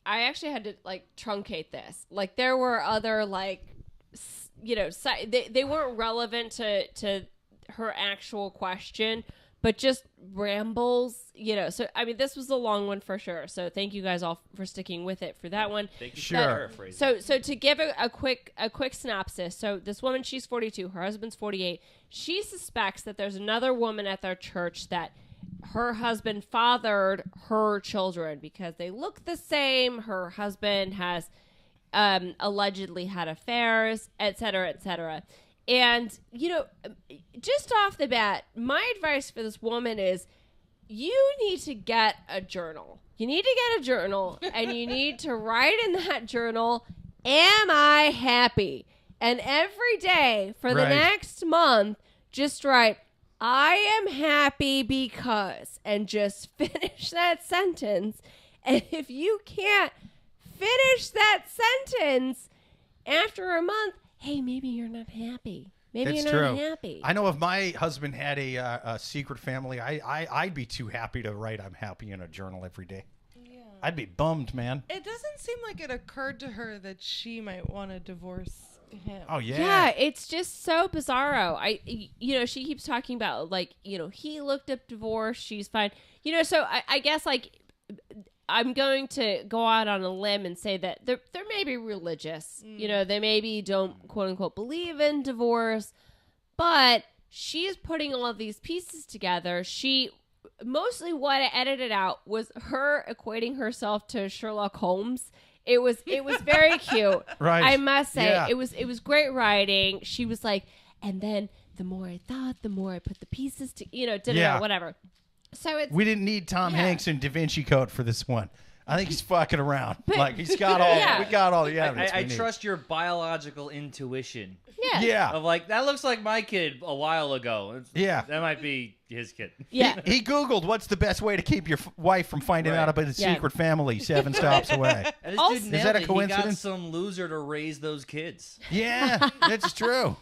actually had to, like, truncate this. Like, there were other, like, they weren't relevant to her actual question, but just rambles, So, I mean, this was a long one for sure. So, thank you guys all for sticking with it for that one. Thank you Sure. for paraphrasing. So to give a quick synopsis. So, this woman, she's 42. Her husband's 48. She suspects that there's another woman at their church that her husband fathered her children because they look the same. Her husband has allegedly had affairs, et cetera, et cetera. And, just off the bat, my advice for this woman is you need to get a journal. You need to get a journal, and you need to write in that journal, am I happy? And every day for the next month, just write, I am happy because, and just finish that sentence. And if you can't finish that sentence after a month, hey, maybe you're not happy. Maybe That's you're not true. happy. I know if my husband had a secret family, I'd be too happy to write I'm happy in a journal every day. Yeah. I'd be bummed, man. It doesn't seem like it occurred to her that she might want to divorce him. Oh, yeah. Yeah, it's just so bizarro. She keeps talking about, like, he looked up divorce. She's fine. So I guess, like, I'm going to go out on a limb and say that they're maybe religious. You know, they maybe don't quote unquote believe in divorce, but she is putting all of these pieces together. Mostly what I edited out was her equating herself to Sherlock Holmes. It was very cute. Right. I must say, Yeah. it was great writing. She was like, and then the more I thought, the more I put the pieces to, whatever. So we didn't need Tom Hanks and Da Vinci Code for this one. I think he's fucking around. He's got all. We got all the evidence. I trust your biological intuition. Yeah. Yeah. Of like, that looks like my kid a while ago. Yeah. That might be his kid. Yeah. He Googled what's the best way to keep your wife from finding out about his secret family 7 stops away. And this dude Is that a nailed it. coincidence? He got some loser to raise those kids. Yeah, that's true.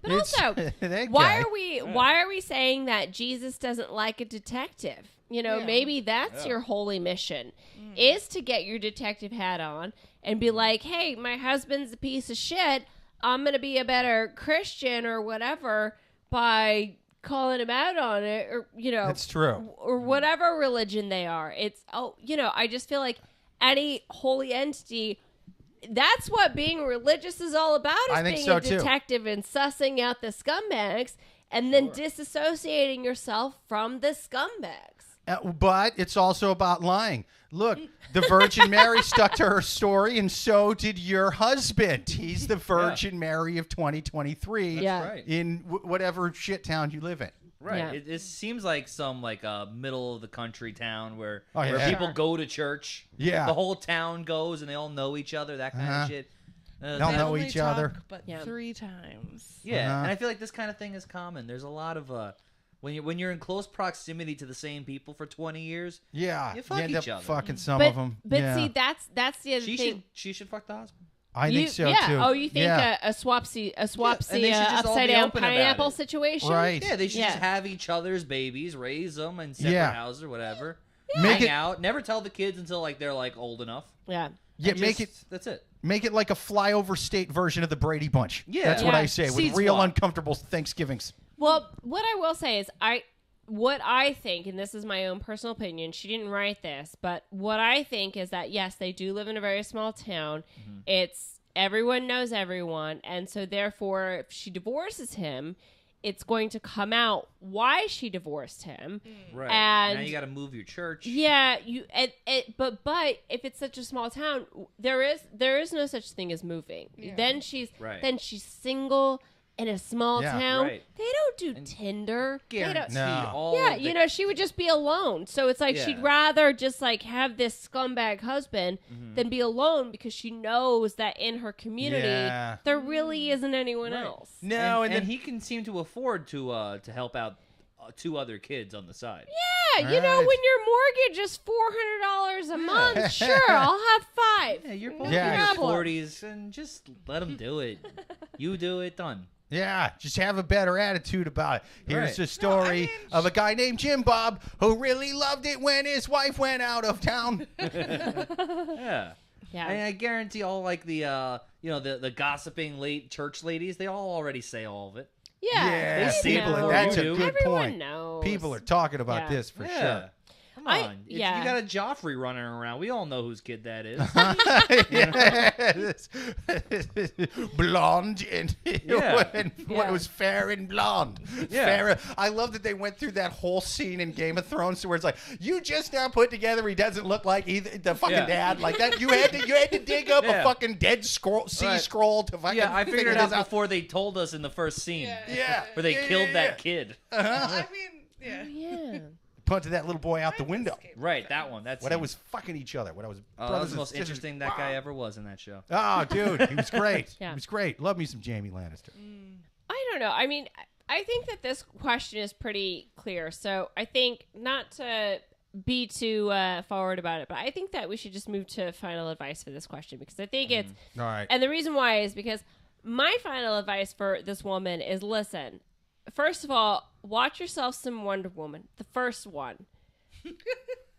But also, that why guy. are we saying that Jesus doesn't like a detective? You know, maybe that's your holy mission, is to get your detective hat on and be like, hey, my husband's a piece of shit. I'm going to be a better Christian or whatever by calling him out on it, or, you know. That's true. Or whatever religion they are. I just feel like any holy entity, that's what being religious is all about, is being a detective and sussing out the scumbags and then disassociating yourself from the scumbags. But it's also about lying. Look, the Virgin Mary stuck to her story, and so did your husband. He's the Virgin Mary of 2023 in whatever shit town you live in. Right. Yeah. It seems like some middle of the country town where people go to church. Yeah. The whole town goes and they all know each other, that kind of shit. They'll know Only each other. talk, but 3 times. Yeah, and I feel like this kind of thing is common. There's a lot of when you're in close proximity to the same people for 20 years. Yeah, you fuck end each up other. fucking some of them. But see, that's the other thing. She should fuck the husband. I think so too. Oh, you think a swapsy and they should just all upside be down open about pineapple it. situation? Right. Yeah, they should just have each other's babies, raise them in separate houses or whatever. Hang out, never tell the kids until they're old enough. Yeah. Yeah, that's it. Make it like a flyover state version of the Brady Bunch. Yeah. That's what Yeah. I say, with Seeds real swap. uncomfortable Thanksgivings. Well, what I will say is what I think, and this is my own personal opinion, she didn't write this, but what I think is that, yes, they do live in a very small town. Mm-hmm. It's everyone knows everyone, and so therefore, if she divorces him, it's going to come out why she divorced him. Right. And now you got to move your church. Yeah, but if it's such a small town, there is no such thing as moving. Yeah. Then she's single in a small town. Right. They don't do Tinder. Guaranteed No. all of the- she would just be alone. So it's like she'd rather just have this scumbag husband than be alone, because she knows that in her community there really isn't anyone else. No, and he can seem to afford to help out 2 other kids on the side. Yeah, you know, when your mortgage is $400 a month, sure, I'll have 5. Yeah, you're both Yeah. in your Problem. 40s, and just let them do it. You do it, done. Yeah, just have a better attitude about it. Here's Right. a story of a guy named Jim Bob who really loved it when his wife went out of town. Yeah. Yeah. And I guarantee all the gossiping late church ladies, they all already say all of it. Yeah, They see it people. before That's you a do. good Everyone point. knows. People are talking about Yeah. this for Yeah. sure. Come on. You yeah. got a Joffrey running around. We all know whose kid that is. Yes. Blonde and when it was fair and blonde. Yeah. Fair. I love that they went through that whole scene in Game of Thrones where it's like, you just now put together he doesn't look like either the fucking dad like that. You had to dig up a fucking dead scroll to fucking I figured figure it out this before they told us in the first scene. Yeah. Where they killed that kid. I mean, yeah. Yeah. Punted that little boy out the window. Right, that one. That's When I was fucking each other. When I was that brothers was the and most sisters. interesting that guy ever was in that show. Oh, dude, he was great. Yeah. He was great. Love me some Jamie Lannister. I don't know. I mean, I think that this question is pretty clear. So I think, not to be too forward about it, but I think that we should just move to final advice for this question, because I think it's... All right. And the reason why is because my final advice for this woman is, listen, first of all, watch yourself some Wonder Woman, the first one.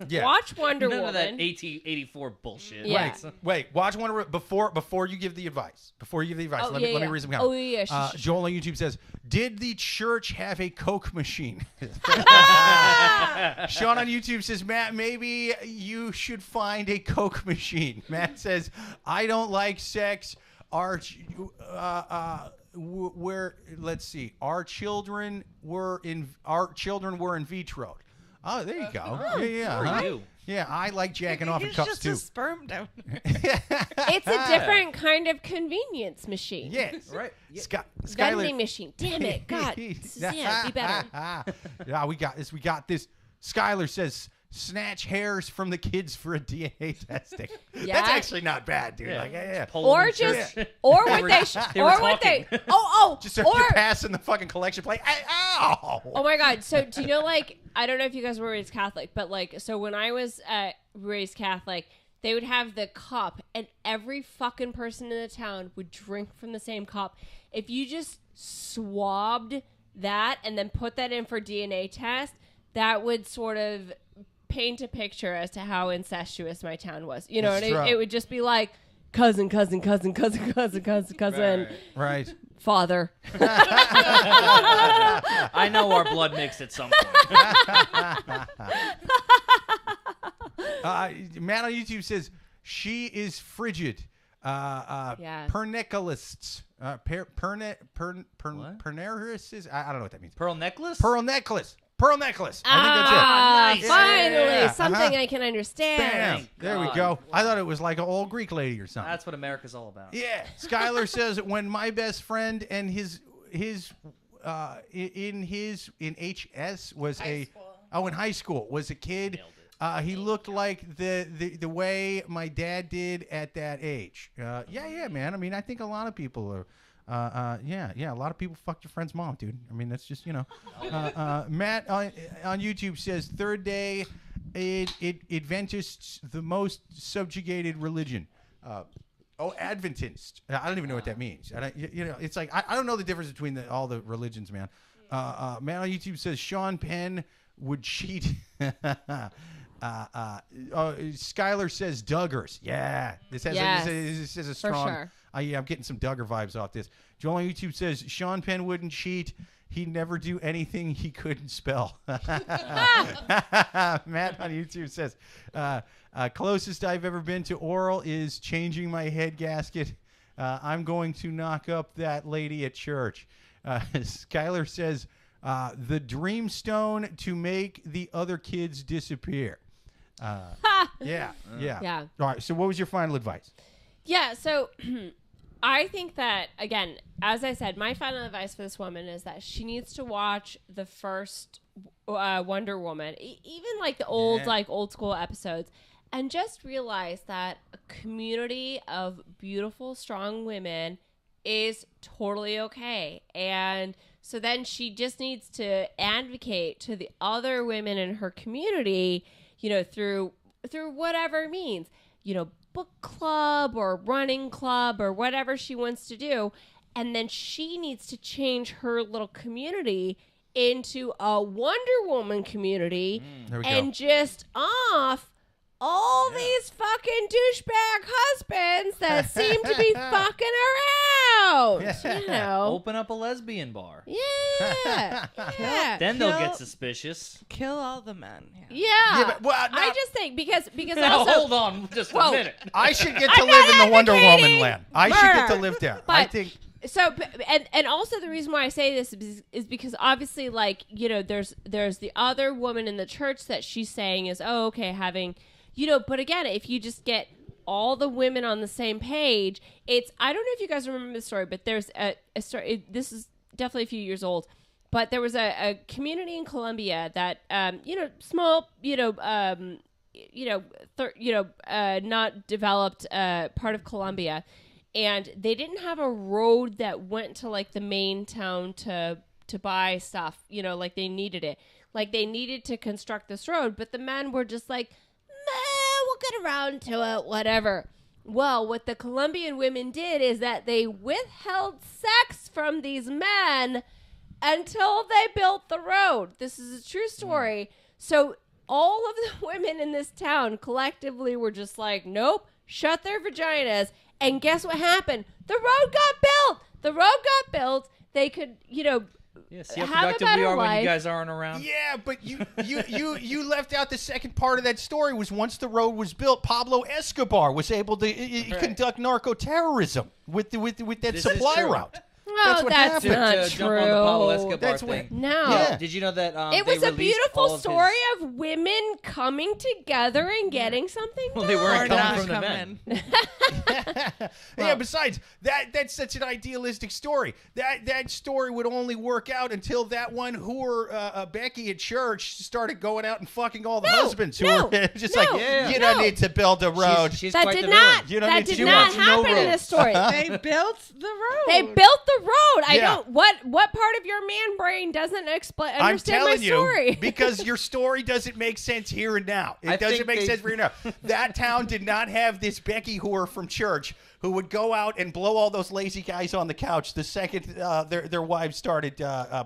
Yeah. Watch Wonder None Woman. of that 1884 bullshit. Yeah. Wait, watch Wonder Woman before you give the advice. Let me read some comments. Oh, yeah. Joel on YouTube says, did the church have a Coke machine? Sean on YouTube says, Matt, maybe you should find a Coke machine. Matt says, I don't like sex. Our children were in vitro. Oh, there you go. Yeah, I like jacking off in cups just too. A sperm donor. It's a different kind of convenience machine. Yes, right. Vending machine. Damn it, God. Be better. Yeah, we got this. Skylar says, snatch hairs from the kids for a DNA testing. Yeah. That's actually not bad, dude. Yeah. Like, yeah. Or just, or what they, just start passing the fucking collection plate. Ow! Oh my God. So do you know, like, I don't know if you guys were raised Catholic, but like, so when I was raised Catholic, they would have the cup, and every fucking person in the town would drink from the same cup. If you just swabbed that and then put that in for DNA test, that would sort of paint a picture as to how incestuous my town was. You know, it would just be like cousin, right, father. I know our blood mixed at some point. Matt on YouTube says she is frigid. Pernicolists. Pernerists. I don't know what that means. Pearl necklace. I think that's it. Nice. Finally, something I can understand. Bam. There we go. I thought it was like an old Greek lady or something. That's what America's all about. Yeah. Skylar says when my best friend and his in HS was in high school was a kid. He looked like the way my dad did at that age. Yeah, man. I mean, I think a lot of people are. A lot of people fucked your friend's mom, dude. I mean, that's just, Matt on YouTube says, third day, Adventists, the most subjugated religion. Adventist. I don't even know what that means. It's like, I don't know the difference between all the religions, man. Matt on YouTube says, Sean Penn would cheat. Skylar says Duggars. Yeah. This has a strong... For sure. I'm getting some Duggar vibes off this. Joel on YouTube says, Sean Penn wouldn't cheat. He'd never do anything he couldn't spell. Matt on YouTube says, closest I've ever been to oral is changing my head gasket. I'm going to knock up that lady at church. Skylar says, the dreamstone to make the other kids disappear. Yeah. All right, so what was your final advice? Yeah, so I think that, again, as I said, my final advice for this woman is that she needs to watch the first Wonder Woman, even like the old school episodes, and just realize that a community of beautiful, strong women is totally okay. And so then she just needs to advocate to the other women in her community, through whatever means, book club or running club or whatever she wants to do. And then she needs to change her little community into a Wonder Woman community and just off all these fucking douchebag husbands that seem to be fucking around. Open up a lesbian bar. Yeah. Then they'll get suspicious. Kill all the men. Yeah. But, I just think because now, also hold on just a minute. I should get to live in the Wonder Woman land. I should get to live there. But, I think. So, and also the reason why I say this is because obviously, like, there's the other woman in the church that she's saying is, having, but again, if you just get all the women on the same page, I don't know if you guys remember the story, but there's a story, this is definitely a few years old, but there was a community in Colombia that, small, not developed part of Colombia. And they didn't have a road that went to like the main town to buy stuff, like they needed it. Like they needed to construct this road, but the men were just like, we'll get around to it, whatever. Well, what the Colombian women did is that they withheld sex from these men until they built the road. This is a true story. So all of the women in this town collectively were just like, nope, shut their vaginas. And guess what happened? The road got built. They could, Yeah, see how productive we are when you guys aren't around? Yeah, but you left out the second part of that story was once the road was built, Pablo Escobar was able to conduct narco-terrorism with that supply route. No, that's not true. Jump on the Pablo Escobar That's thing. No. Yeah. Did you know that it was a beautiful story of women coming together and getting something done. Well, they weren't coming from the men. Yeah, besides, that's such an idealistic story. That story would only work out until that one whore, Becky at church, started going out and fucking all the husbands who were just you don't need to build a road. She's that quite did the not, villain. that did not happen in this story. They built the road. They built the road. I don't. What part of your man brain doesn't understand I'm telling my story? you, because your story doesn't make sense here and now. It doesn't make sense for you now. That town did not have this Becky whore from church who would go out and blow all those lazy guys on the couch the second their wives started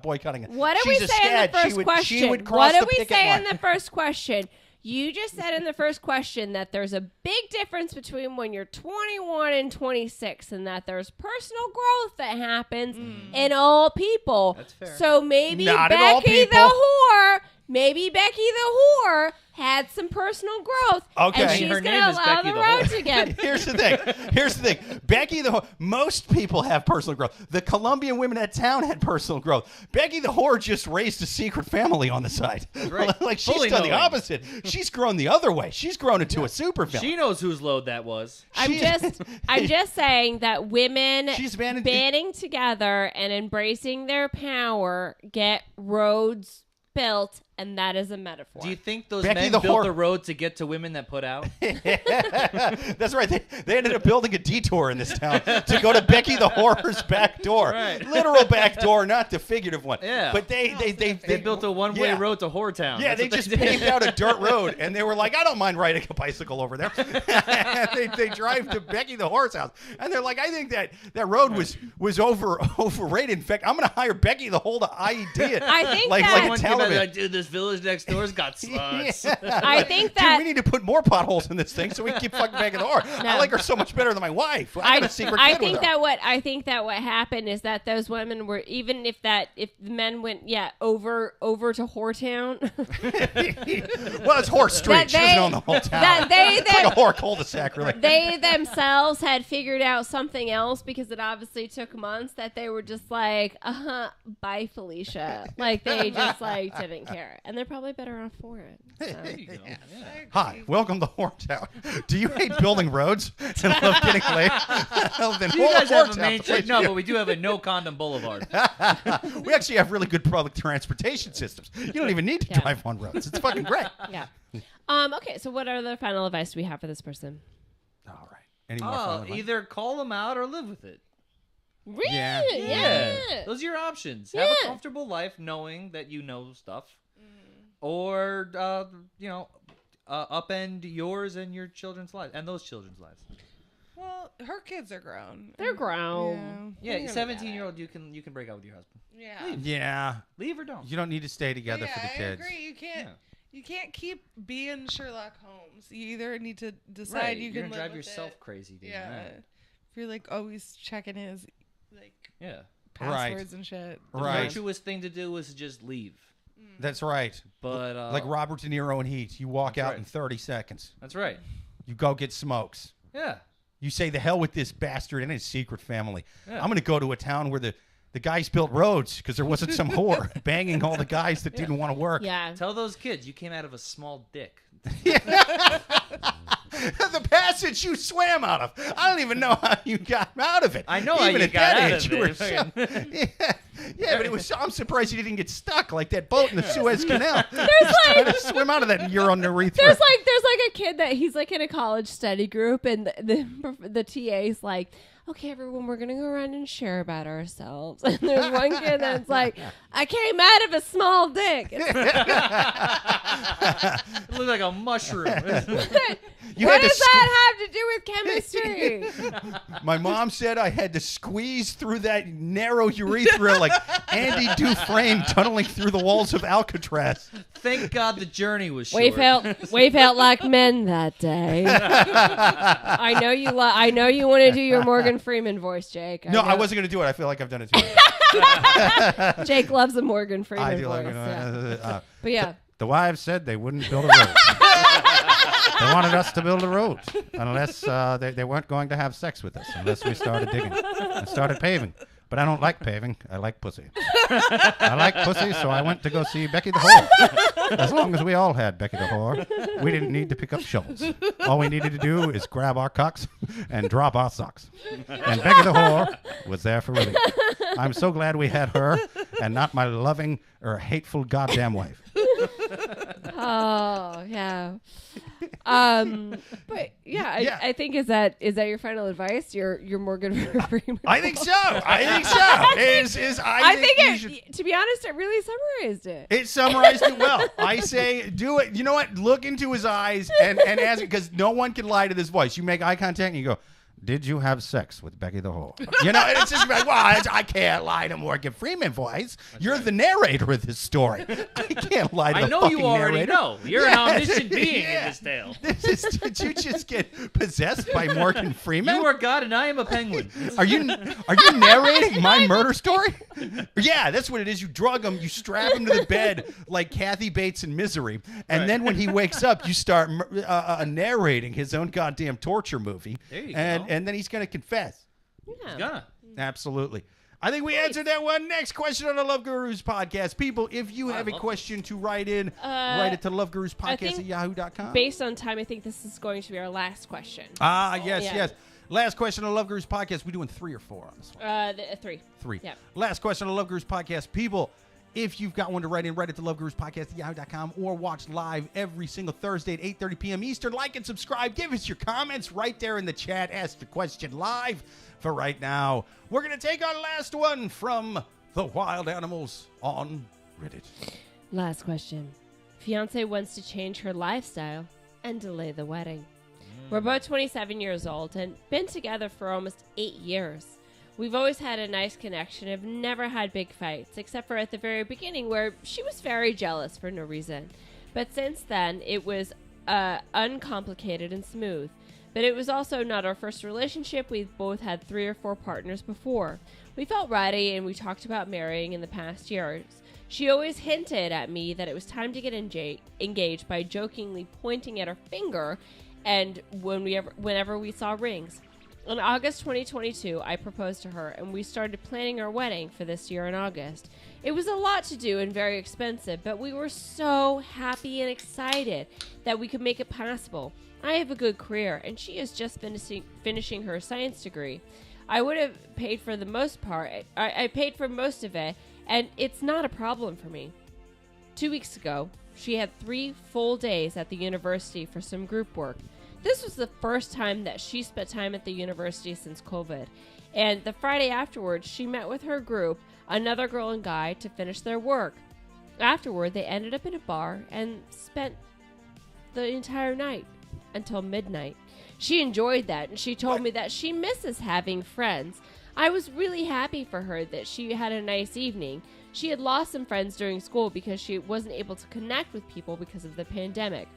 boycotting it. What did we say in the first question? What did we say in the first question? You just said in the first question that there's a big difference between when you're 21 and 26 and that there's personal growth that happens in all people. That's fair. So maybe Not Becky the whore had some personal growth. Okay. And I mean, she's her going to name is allow Becky the the road whore. to get. Here's the thing. Becky the whore, most people have personal growth. The Colombian women at town had personal growth. Becky the whore just raised a secret family on the side. Right. Like she's Fully done the knowing. opposite. She's grown the other way. She's grown into a super villain. She knows whose load that was. I'm just saying that women She's banded- banding together and embracing their power get roads built, and that is a metaphor. Do you think those Becky men the built whore- the road to get to women that put out? That's right. They ended up building a detour in this town to go to Becky the whore's back door. Right. Literal back door, not the figurative one. Yeah. But they built a one-way road to Whoretown. Yeah, That's they what just did. paved out a dirt road, and they were like, I don't mind riding a bicycle over there. they drive to Becky the whore's house, and they're like, I think that road was overrated. In fact, I'm going to hire Becky the whole to IED it. I think like that- a Someone came out television. like, dude, this village next door's got sluts. I think Dude, that we need to put more potholes in this thing so we can keep fucking Becky the whore. I like her so much better than my wife. I got a secret kid with her. I think that what happened is that those women were, even if the men went over to Whoretown. Well, it's Whore Street. She doesn't own the whole town. It's like a whore cul-de-sac, really. They themselves had figured out something else because it obviously took months, that they were just like, bye Felicia. Like they just like didn't care. And they're probably better off for it. So. There you go. Yeah. Hi, welcome to Whoretown. Do you hate building roads and love getting laid? Then You guys have a Whoretown's main the place no, for you. but we do have a no condom boulevard. We actually have really good public transportation systems. You don't even need to drive on roads. It's fucking great. Yeah. Okay, so what other final advice do we have for this person? All right. Any more fun advice? Either call them out or live with it. Really? Yeah. Yeah. Those are your options. Yeah. Have a comfortable life knowing that you know stuff. Or, upend yours and your children's lives. And those children's lives. Well, her kids are grown. They're grown. Yeah, 17-year-old, you can break up with your husband. Yeah. Yeah. Leave or don't. You don't need to stay together for the kids. I agree. You can't. Yeah. You can't keep being Sherlock Holmes. You either need to decide Right, you you're can gonna drive live with yourself it. crazy doing Yeah. that. If you're like always checking his Yeah. passwords and shit. The Right. virtuous thing to do is just leave. That's right. But Like Robert De Niro in Heat. You walk out right. in 30 seconds. That's right. You go get smokes. Yeah. You say, the hell with this bastard and his secret family. Yeah. I'm going to go to a town where the guys built roads because there wasn't some whore banging all the guys that didn't want to work. Yeah. Tell those kids you came out of a small dick. The passage you swam out of. I don't even know how you got out of it. I know how Even you at got that out age, of you it. were so- yeah, but it was. I'm surprised you didn't get stuck like that boat in the Suez Canal. Trying to swim out of that and you're underneath. There's like a kid that he's like in a college study group, and the TA's like, okay, everyone, we're gonna go around and share about ourselves. And there's one kid that's like, I came out of a small dick. It looked like a mushroom. You what had to does that have to do with chemistry. My mom said I had to squeeze through that narrow urethra like Andy Dufresne tunneling through the walls of Alcatraz. Thank God the journey was short. We felt like men that day. I know you. I know you want to do your Morgan Freeman voice, Jake. I wasn't going to do it. I feel like I've done it too much. Jake loves a Morgan Freeman I do voice. like But yeah. The wives said they wouldn't build a road. They wanted us to build a road unless they weren't going to have sex with us, unless we started digging and started paving. But I don't like paving. I like pussy. I like pussy, so I went to go see Becky the Whore. As long as we all had Becky the Whore, we didn't need to pick up shovels. All we needed to do is grab our cocks and drop our socks. And Becky the Whore was there for relief. I'm so glad we had her and not my loving or hateful goddamn wife. Oh, yeah. But yeah, I think is that your final advice? Your Morgan Freeman. I think so. To be honest, it really summarized it. It summarized it well. I say, do it. You know what? Look into his eyes and ask, because no one can lie to this voice. You make eye contact and you go, did you have sex with Becky the Whore? You know, and it's just like, well, I can't lie to Morgan Freeman voice. You're the narrator of this story. I can't lie to the fucking narrator. I know you already know. You're an omniscient being in this tale. Did you just get possessed by Morgan Freeman? You are God and I am a penguin. Are you narrating my murder story? Yeah, that's what it is. You drug him, you strap him to the bed like Kathy Bates in Misery, and then when he wakes up, you start narrating his own goddamn torture movie. There you go. And then he's going to confess. Yeah. He's gonna. Absolutely. I think we answered that one. Next question on the Love Gurus podcast. People, if you have a question to write in, write it to loveguruspodcast@yahoo.com. Based on time, I think this is going to be our last question. Yes. Last question on the Love Gurus podcast. We doing 3 or 4 on this one? 3. 3. Yeah. Last question on the Love Gurus podcast. People, if you've got one to write in, write it to loveguruspodcast@yahoo.com or watch live every single Thursday at 8:30 p.m. Eastern. Like and subscribe. Give us your comments right there in the chat. Ask the question live. For right now, we're going to take our last one from the wild animals on Reddit. Last question. Fiancé wants to change her lifestyle and delay the wedding. We're both 27 years old and been together for almost 8 years. We've always had a nice connection, have never had big fights, except for at the very beginning where she was very jealous for no reason. But since then, it was uncomplicated and smooth. But it was also not our first relationship. We've both had 3 or 4 partners before. We felt ready and we talked about marrying in the past years. She always hinted at me that it was time to get engaged by jokingly pointing at her finger and whenever we saw rings. In August 2022, I proposed to her, and we started planning our wedding for this year in August. It was a lot to do and very expensive, but we were so happy and excited that we could make it possible. I have a good career, and she is just finishing her science degree. I would have paid for the most part. I paid for most of it, and it's not a problem for me. 2 weeks ago, she had 3 full days at the university for some group work. This was the first time that she spent time at the university since COVID. And the Friday afterwards, she met with her group, another girl and guy, to finish their work. Afterward, they ended up in a bar and spent the entire night until midnight. She enjoyed that, and she told me that she misses having friends. I was really happy for her that she had a nice evening. She had lost some friends during school because she wasn't able to connect with people because of the pandemic.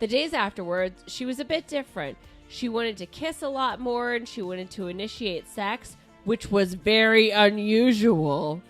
The days afterwards, she was a bit different. She wanted to kiss a lot more, and she wanted to initiate sex, which was very unusual.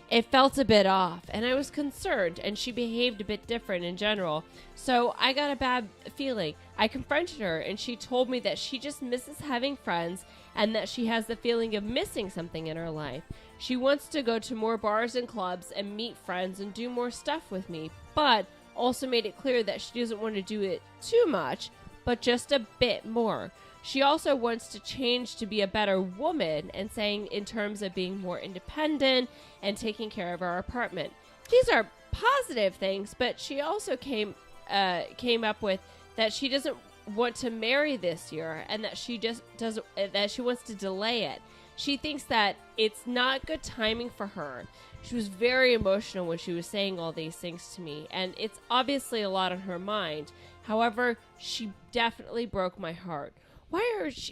It felt a bit off, and I was concerned, and she behaved a bit different in general. So I got a bad feeling. I confronted her, and she told me that she just misses having friends and that she has the feeling of missing something in her life. She wants to go to more bars and clubs and meet friends and do more stuff with me, but also made it clear that she doesn't want to do it too much, but just a bit more. She also wants to change to be a better woman and saying in terms of being more independent and taking care of our apartment. These are positive things, but she also came up with that she doesn't want to marry this year and that she just doesn't, that she wants to delay it. She thinks that it's not good timing for her. She was very emotional when she was saying all these things to me, and it's obviously a lot on her mind. However, she definitely broke my heart.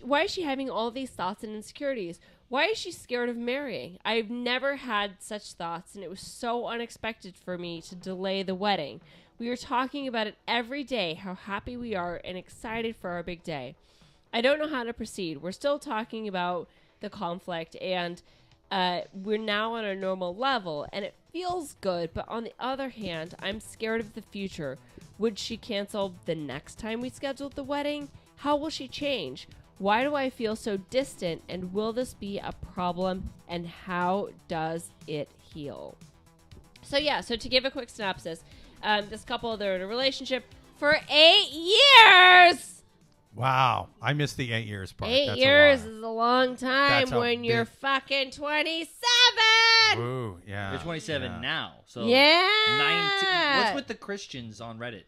why is she having all these thoughts and insecurities? Why is she scared of marrying? I've never had such thoughts, and it was so unexpected for me to delay the wedding. We are talking about it every day, how happy we are and excited for our big day. I don't know how to proceed. We're still talking about the conflict, and we're now on a normal level, and it feels good. But on the other hand, I'm scared of the future. Would she cancel the next time we scheduled the wedding? How will she change? Why do I feel so distant, and will this be a problem, and how does it heal? So to give a quick synopsis, this couple, they're in a relationship for 8 years. Wow. I missed the 8 years part. 8 years is a long time when you're fucking 27. Ooh, yeah. You're 27 now. So yeah. 19. What's with the Christians on Reddit?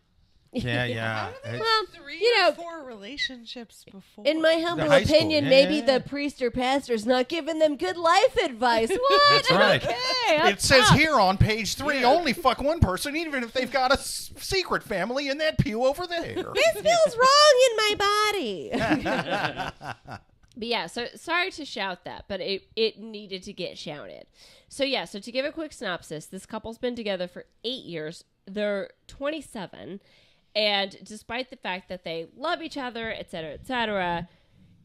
Yeah. Well, 3 or 4 relationships before. In my humble opinion, maybe the priest or pastor's not giving them good life advice. What? That's right. Okay, it says here on page 3, only fuck one person, even if they've got a secret family in that pew over there. This feels wrong in my body. But yeah, so sorry to shout that, but it needed to get shouted. So to give a quick synopsis, this couple's been together for 8 years. They're 27. And despite the fact that they love each other, et cetera,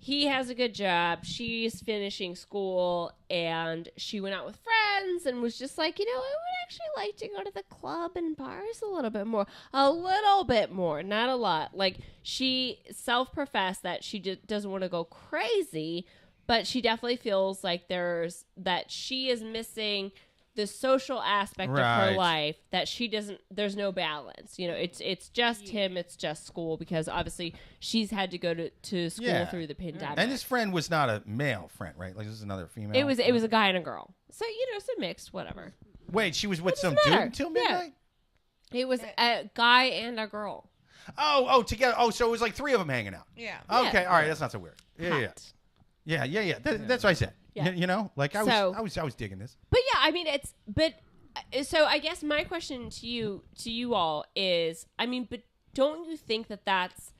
he has a good job. She's finishing school, and she went out with friends and was just like, I would actually like to go to the club and bars a little bit more. A little bit more, not a lot. Like, she self-professed that she doesn't want to go crazy, but she definitely feels like that she is missing the social aspect of her life, that she doesn't, there's no balance. It's just him, it's just school, because obviously she's had to go to school through the pandemic. And this friend was not a male friend, right? Like, this is another female. It was a guy and a girl. So, some mixed, whatever. Wait, she was with some dude until midnight? Yeah. It was a guy and a girl. Oh, together. Oh, so it was like 3 of them hanging out. Yeah. Okay, all right, that's not so weird. Yeah. That's what I said. Yeah. I was digging this. But yeah, I mean, so I guess my question to you all is, but don't you think that that's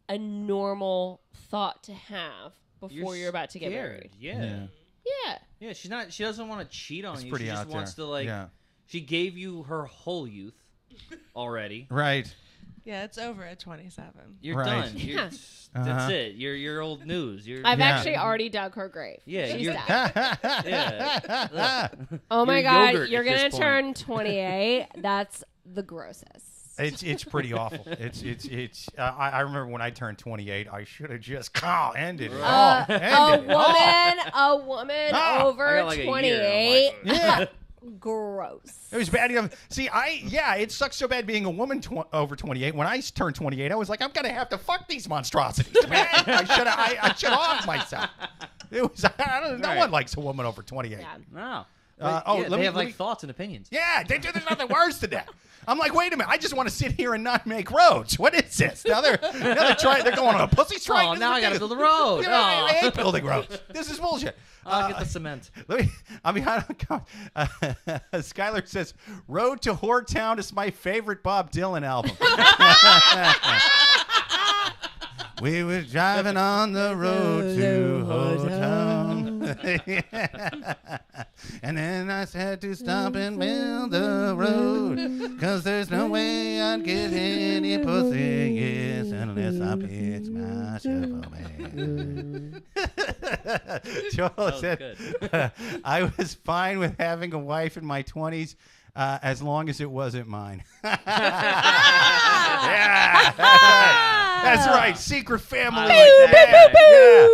a normal thought to have before you're about to get married? Yeah. Yeah. She doesn't want to cheat on you. Pretty she just wants to she gave you her whole youth already. Right. Yeah, it's over at 27. You're done. That's it. You're old news. I've actually already dug her grave. Yeah, she's yeah. Oh my God, you're gonna turn 28. That's the grossest. It's pretty awful. It's. I remember when I turned 28, I should have just ended it all. A woman over 28. Yeah. Gross. It was bad. See, it sucks so bad being a woman over 28. When I turned 28, I was like, I'm gonna have to fuck these monstrosities, man. I should off myself. It was. No one likes a woman over 28. Yeah. No. They have thoughts and opinions. Yeah, there's nothing worse than that. I'm like, wait a minute, I just want to sit here and not make roads. What is this? Now they're going on a pussy strike. Oh, now I got to build a road. I hate building roads. This is bullshit. I'll get the cement. Skylar says, Road to Whoretown is my favorite Bob Dylan album. We were driving on the road to Whoretown. And then I had to stop and build the road, 'cause there's no way I'd get any pussy, yes, unless I pitch my shuffle man. Joel said, I was fine with having a wife in my 20s as long as it wasn't mine. That's right. Secret family.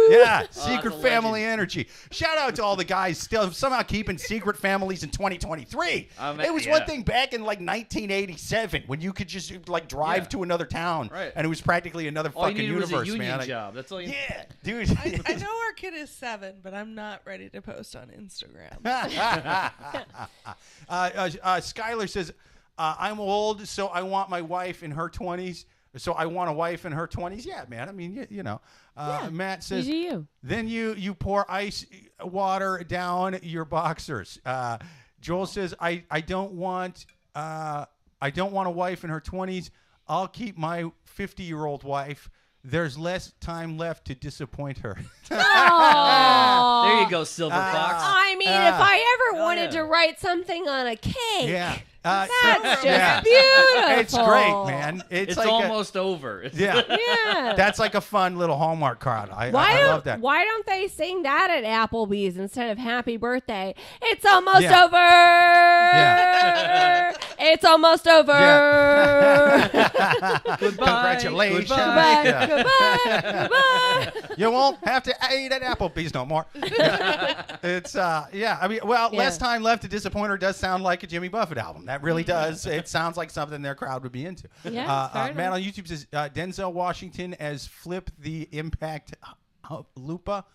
Yeah. Secret family energy. Shout out to all the guys still somehow keeping secret families in 2023. It was one thing back in like 1987 when you could just like drive to another town, and it was practically another fucking universe, was a union man. Job. That's all you. Yeah, dude. I know our kid is 7, but I'm not ready to post on Instagram. Skylar says, I'm old, so I want my wife in her 20s. So I want a wife in her 20s. Yeah, man. I mean, Matt says, then you pour ice water down your boxers. Joel says, I don't want a wife in her 20s. I'll keep my 50-year-old wife. there's less time left to disappoint her. Oh. There you go, Silver Fox. I mean, if I ever wanted to write something on a cake, that's just beautiful. It's great, man. It's like almost over. Yeah. That's like a fun little Hallmark card. I love that. Why don't they sing that at Applebee's instead of Happy Birthday? It's almost over. Yeah. It's almost over. Yeah. Goodbye. Congratulations. Goodbye. Yeah. Goodbye. You won't have to eat at Applebee's no more. It's I mean, less time left to disappoint her does sound like a Jimmy Buffett album. That really does. It sounds like something their crowd would be into. Yeah, man on YouTube says Denzel Washington as Flip the Impact Lupa.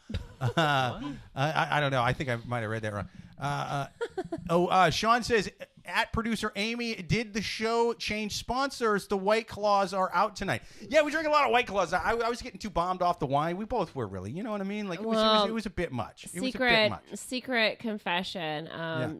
I don't know. I think I might have read that wrong. Sean says, at producer Amy, did the show change sponsors? The White Claws are out tonight. Yeah, we drink a lot of White Claws. I was getting too bombed off the wine. We both were really. You know what I mean? Like it was a bit much. Secret confession.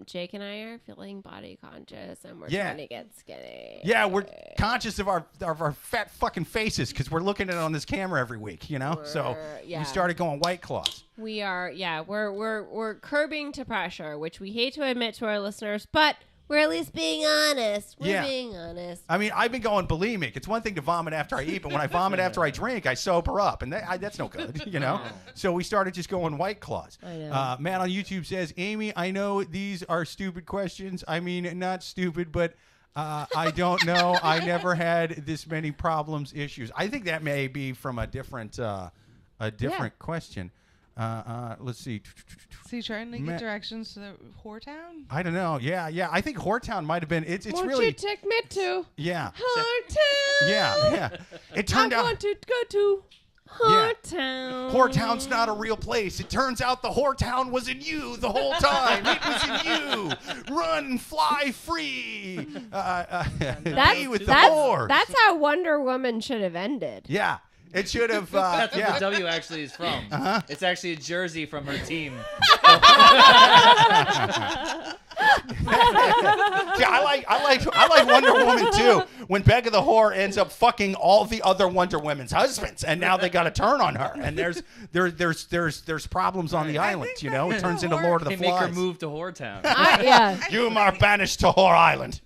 Jake and I are feeling body conscious, and we're trying to get skinny. Yeah, we're conscious of our fat fucking faces because we're looking at it on this camera every week. You know, so we started going White Claws. We are. Yeah, we're curbing to pressure, which we hate to admit to our listeners, but we're at least being honest. We're being honest. I mean, I've been going bulimic. It's one thing to vomit after I eat, but when I vomit after I drink, I sober up, and that's no good, you know? So we started just going White Claws. I know. Matt on YouTube says, Amy, I know these are stupid questions. I mean, not stupid, but I don't know. I never had this many problems, issues. I think that may be from a different question. Let's see. Is he trying to get directions to the Whoretown? I don't know. Yeah. I think Whoretown might have been. It's Won't really. you take me to Whoretown? Yeah. It turned out. I want to go to Whoretown. Whoretown's not a real place. It turns out the Whoretown was in you the whole time. It was in you. Run, fly free. Be with the whore. That's how Wonder Woman should have ended. Yeah. It should have. That's what the W actually is from. It's actually a jersey from her team. I like Wonder Woman too. When Becca the whore ends up fucking all the other Wonder Women's husbands, and now they got a turn on her, and there's problems on the island. You know, it turns into Lord of the They Flies. make her move to Whoretown. You are banished to Whore Island.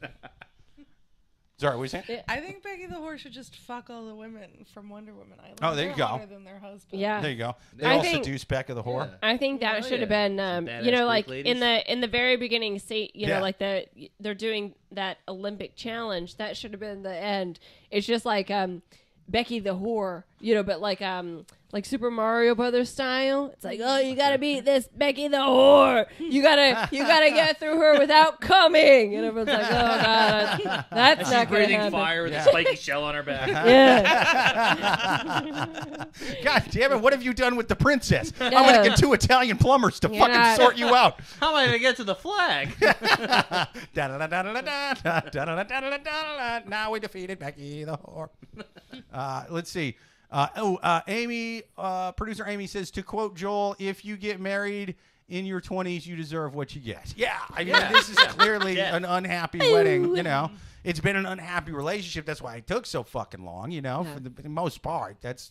Sorry, what were you saying? I think Becky the Whore should just fuck all the women from Wonder Woman Island. Oh, there you go. Hotter than their husband. Yeah. There you go. They all seduce Becca the whore. Yeah. I think that should have been, like in the very beginning, like they're doing that Olympic challenge. That should have been the end. It's just like Becky the whore, but like Super Mario Brothers style. It's like, oh, you gotta beat this Becky the whore. You gotta get through her without coming. And everyone's like, oh god, that's not gonna happen. Breathing fire with a spiky shell on her back. Yeah. God damn it! What have you done with the princess? I'm gonna get 2 Italian plumbers to fucking sort you out. How am I gonna get to the flag? Now we defeated Becky the whore. Let's see. Amy, producer Amy says, to quote Joel, if you get married in your 20s, you deserve what you get. Yeah, I mean, this is clearly an unhappy wedding, you know. It's been an unhappy relationship. That's why it took so fucking long, you know, for the most part. That's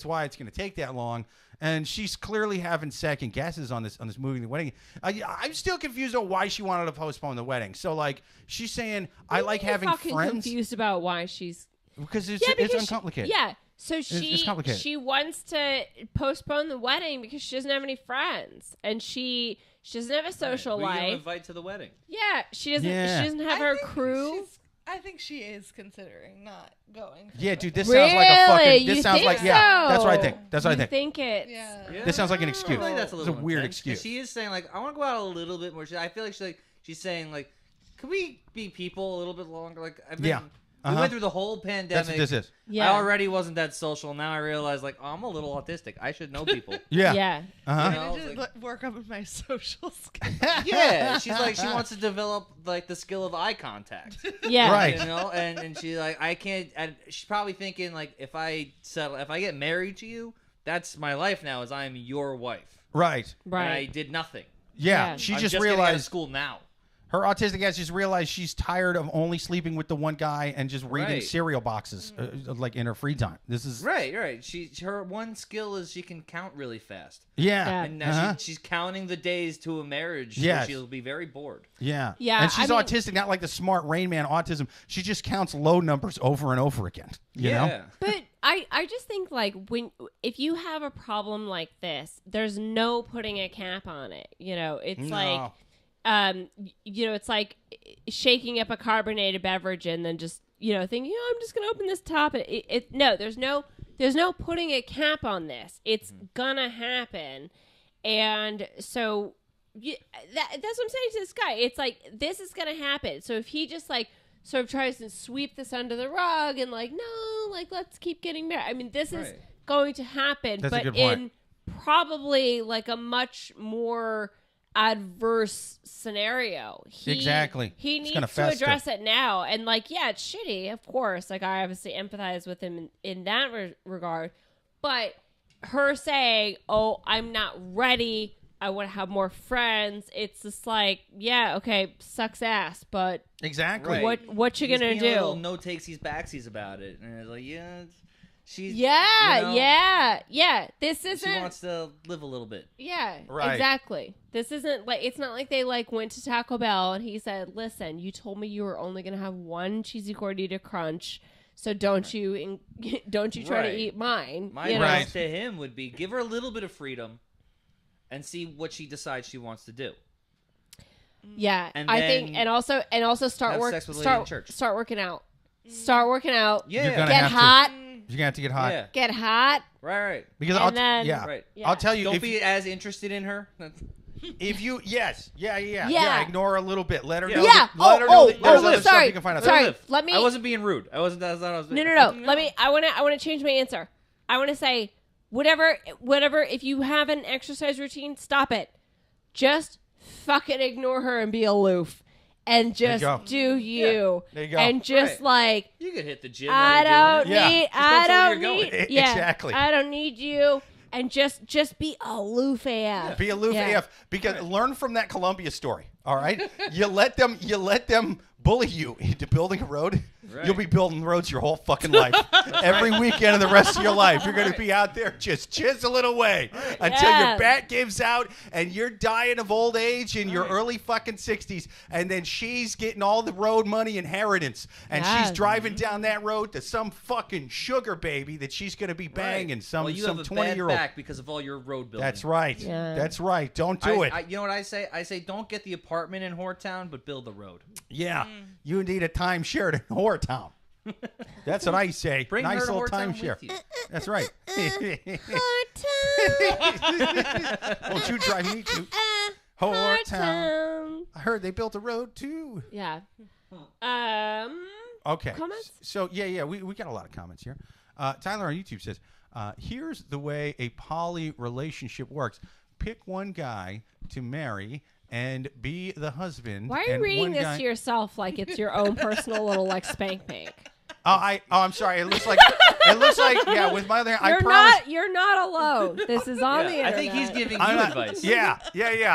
why it's going to take that long. And she's clearly having second guesses on this moving the wedding. I'm still confused on why she wanted to postpone the wedding. So, like, she's saying, I like having friends. Confused about why she's... Because it's uncomplicated. So she wants to postpone the wedding because she doesn't have any friends, and she doesn't have a social life. Who you invite to the wedding? Yeah, she doesn't. Yeah. She doesn't have her crew. I think she is considering not going. Yeah, dude, this sounds like a fucking. This you sounds think like so? That's what I think. That's what I think. Think it? Yeah. This sounds like an excuse. I feel like that's a little weird intense, excuse. She is saying like, I want to go out a little bit more. I feel like she's saying like, can we be people a little bit longer? Like, we went through the whole pandemic. That's what this is. Yeah. I already wasn't that social. Now I realize, like, I'm a little autistic. I should know people. Yeah. I need to work up with my social skills. Yeah. She's like, she wants to develop, like, the skill of eye contact. Yeah. Right. You know? And she's like, I can't. And she's probably thinking, like, if I get married to you, that's my life now, is I am your wife. Right. And I did nothing. Yeah. Yeah. She I'm just getting out of realized. school now. Her autistic ass just realized she's tired of only sleeping with the one guy and just reading cereal boxes like in her free time. This is right. Her one skill is she can count really fast. Yeah. And now she's counting the days to a marriage. Yes. So she'll be very bored. Yeah. And she's autistic, not like the smart Rain Man autism. She just counts low numbers over and over again. You know? But I just think like if you have a problem like this, there's no putting a cap on it. You know, it's like. It's like shaking up a carbonated beverage and then just, thinking, I'm just going to open this top. No, there's no putting a cap on this. It's gonna happen. And so that's what I'm saying to this guy. It's like, this is going to happen. So if he just like sort of tries to sweep this under the rug and like, no, like, let's keep getting married. I mean, this is going to happen, that's but in probably like a much more adverse scenario. He needs to address it now. And like, yeah, it's shitty, of course. Like, I obviously empathize with him in that regard. But her saying, oh, I'm not ready, I want to have more friends, it's just like, yeah, okay, sucks ass, but exactly what you gonna do? A little no takesies backsies about it. And it's like, she's this isn't, she wants to live a little bit. Exactly. This isn't like, it's not like they like went to Taco Bell and he said, listen, you told me you were only gonna have one cheesy gordita crunch, so don't you try to eat mine. My advice to him would be, give her a little bit of freedom and see what she decides she wants to do. Yeah, and I think, and also start working out. Start working out. Yeah, get hot. You're gonna have to get hot. Yeah. Get hot. Right. Because I'll tell you, don't be as interested in her. If you ignore her a little bit. Let her know. Let her know that there's other stuff you can find out. Sorry. Let me. I wasn't being rude. I wasn't. That's not what I was being. No. Let me. I want to change my answer. I want to say whatever. If you have an exercise routine, stop it. Just fucking ignore her and be aloof. And just do you. There you go. And just like, you could hit the gym. I don't need. Exactly. I don't need you. And just be aloof AF. Yeah. Be aloof AF. Because learn from that Columbia story. All right. you let them bully you into building a road. You'll be building roads your whole fucking life. Every weekend of the rest of your life, you're going to be out there just chiseling away until your back gives out and you're dying of old age in your early fucking 60s. And then she's getting all the road money inheritance. And she's driving down that road to some fucking sugar baby that she's going to be banging. Some 20-year-old. Back because of all your road building. That's right. Yeah. That's right. Don't do it. You know what I say? I say don't get the apartment in Whoretown, but build the road. Yeah. You need a timeshare in Whoretown. That's what I say. Bring nice her to little Whoretown timeshare. with you. That's right. Won't you drive me to Whoretown? I heard they built a road too. Yeah. Okay. Comments? So we got a lot of comments here. Tyler on YouTube says, here's the way a poly relationship works. Pick one guy to marry and be the husband. Why are you reading this to yourself like it's your own personal little like spank bank? I'm sorry. It looks like with my other hand, you're not alone. This is on the internet. I think he's giving you advice. Yeah.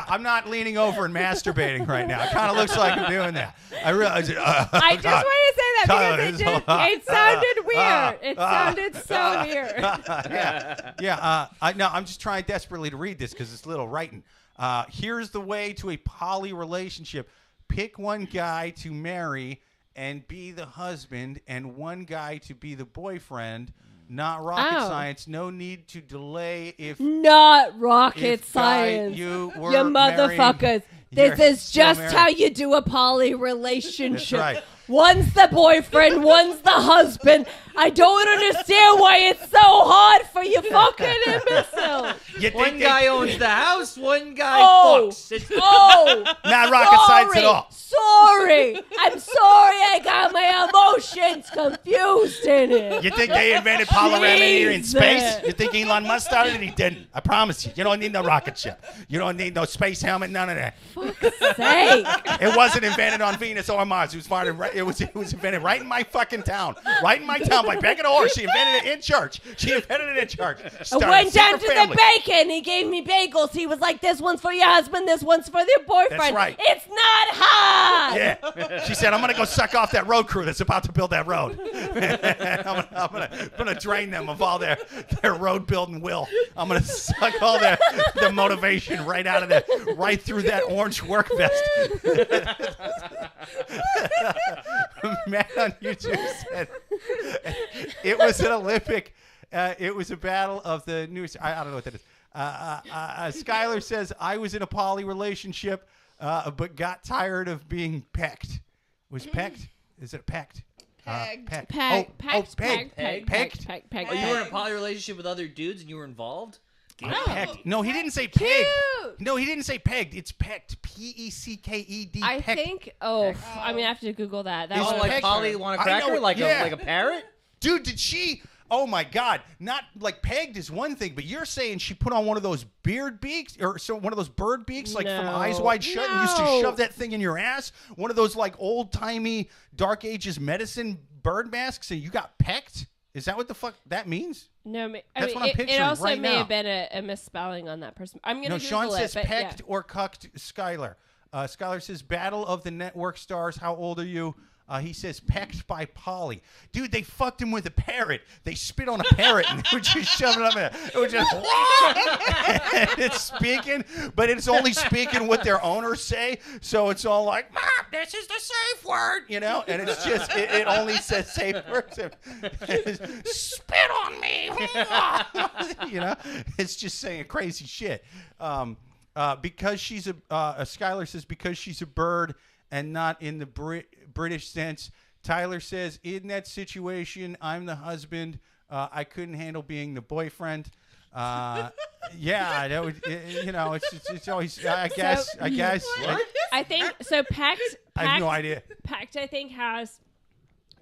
I'm not leaning over and masturbating right now. It kind of looks like I'm doing that. I realize it. I just want to say that because it sounded weird. It sounded so weird. I'm just trying desperately to read this because it's little writing. Here's the way to a poly relationship. Pick one guy to marry and be the husband, and one guy to be the boyfriend. Not rocket science. No need to delay. Not rocket science. You motherfuckers. This is just how you do a poly relationship. That's right. One's the boyfriend, one's the husband. I don't understand why it's so hard for you fucking imbecile. One guy owns the house, one guy fucks. Not rocket science at all. Sorry. I'm sorry I got my emotions confused in it. You think they invented polyamory in space? You think Elon Musk started it? He didn't. I promise you. You don't need no rocket ship. You don't need no space helmet, none of that. Fuck's sake. It wasn't invented on Venus or Mars. It was invented right in my fucking town. Right in my town by Begging a Horse. She invented it in church. I went down to the bacon. He gave me bagels. He was like, this one's for your husband. This one's for your boyfriend. That's right. It's not hard. God! Yeah. She said, I'm going to go suck off that road crew that's about to build that road. I'm gonna drain them of all their road building will. I'm going to suck all their motivation right out of there, right through that orange work vest. Man on YouTube said it was an Olympic. It was a battle of the new. I don't know what that is. Skylar says, I was in a poly relationship, but got tired of being pecked. Was pecked? Is it pecked? Pegged. Pecked. Pegged. Oh, you were in a poly relationship with other dudes and you were involved? Pecked. No, he didn't say pegged. No, he didn't say pegged. It's pecked. Pecked. I think. I'm gonna have to Google that. That Is was like Polly want a cracker, like a parrot? Dude, did she? Oh my God! Not like pegged is one thing, but you're saying she put on one of those beard beaks or one of those bird beaks, like from Eyes Wide Shut, and used to shove that thing in your ass. One of those like old timey Dark Ages medicine bird masks, and you got pecked. Is that what the fuck that means? No, what I'm picturing it also right may now. have been a misspelling on that person. I'm gonna Google Sean says it, pecked or cucked. Skylar. Skylar says Battle of the Network Stars. How old are you? He says pecked by Polly. Dude, they fucked him with a parrot. They spit on a parrot and they would just shove it up there. It was just and it's speaking, but it's only speaking what their owners say. So it's all like, Mom, this is the safe word, you know? And it's just, it only says safe words. Spit on me. You know? It's just saying crazy shit. Because she's Skylar says, because she's a bird and not in the British sense. Tyler says, in that situation, I'm the husband. I couldn't handle being the boyfriend. Yeah, that would, you know, it's always. I guess. What? I think so. Pact. I have no idea. Pact, I think, has,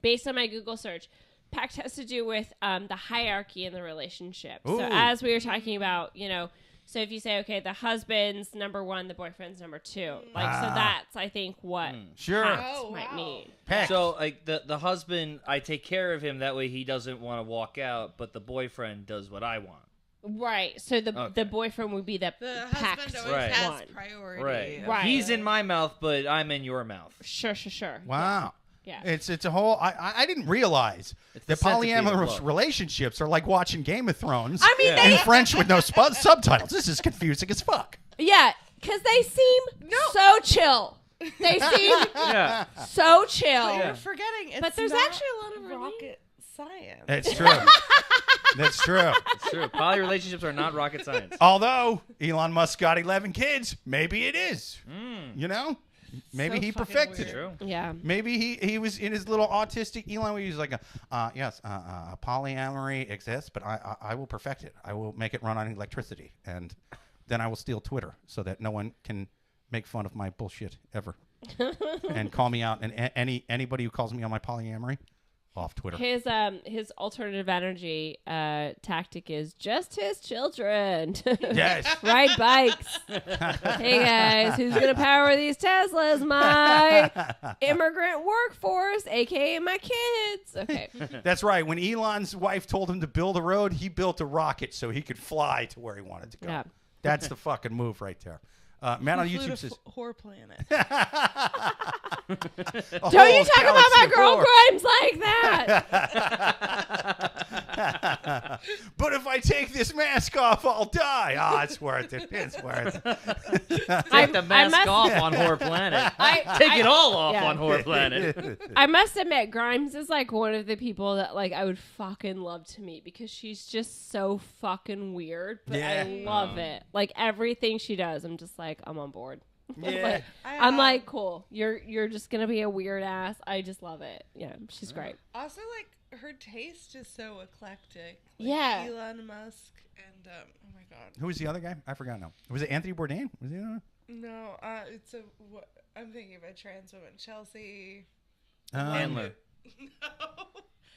based on my Google search, Pact has to do with the hierarchy in the relationship. Ooh. So as we were talking about, you know. So if you say, okay, the husband's number one, the boyfriend's number two. Like, so that's, I think, what Pact might mean. Pact. So, like, the husband, I take care of him. That way he doesn't want to walk out, but the boyfriend does what I want. Right. So the boyfriend would be the Pact husband always has one. priority. Right. He's in my mouth, but I'm in your mouth. Sure. Wow. Yeah. It's a whole. I didn't realize that polyamorous relationships are like watching Game of Thrones. I mean, in French with no subtitles. This is confusing as fuck. Yeah, because they seem so chill. They seem so chill. But you're forgetting, it's but there's actually a lot of rocket science. That's true. That's true. It's true. Poly relationships are not rocket science. Although Elon Musk got 11 kids, maybe it is. You know. Maybe So he fucking perfected weird. it. True. Yeah. Maybe he was in his little autistic Elon where he was like, yes, polyamory exists, but I will perfect it. I will make it run on electricity, and then I will steal Twitter so that no one can make fun of my bullshit ever and call me out. And anybody who calls me on my polyamory, off Twitter. His alternative energy tactic is just his children. Yes. Ride bikes. Hey guys, who's gonna power these Teslas? My immigrant workforce, aka my kids. Okay. That's right. When Elon's wife told him to build a road, he built a rocket so he could fly to where he wanted to go. Yeah. That's the fucking move right there. Man on He YouTube flew says, to Whore Planet. Don't you talk about my girl crimes like that. But if I take this mask off, I'll die. Ah, it's worth it. It's worth it. Take the mask off on Whore Planet. Take it all off on Whore Planet. I must admit, Grimes is like one of the people that like I would fucking love to meet because she's just so fucking weird. But I love it. Like everything she does, I'm just like, I'm on board. Yeah. Like, I'm like, cool. You're just gonna be a weird ass. I just love it. Yeah, she's great. Also, like, her taste is so eclectic. Like, Yeah. Elon Musk and, oh my God. Who was the other guy? I forgot now. Was it Anthony Bourdain? Was he the other one? No, it's I'm thinking of a trans woman. Chelsea. Handler. No.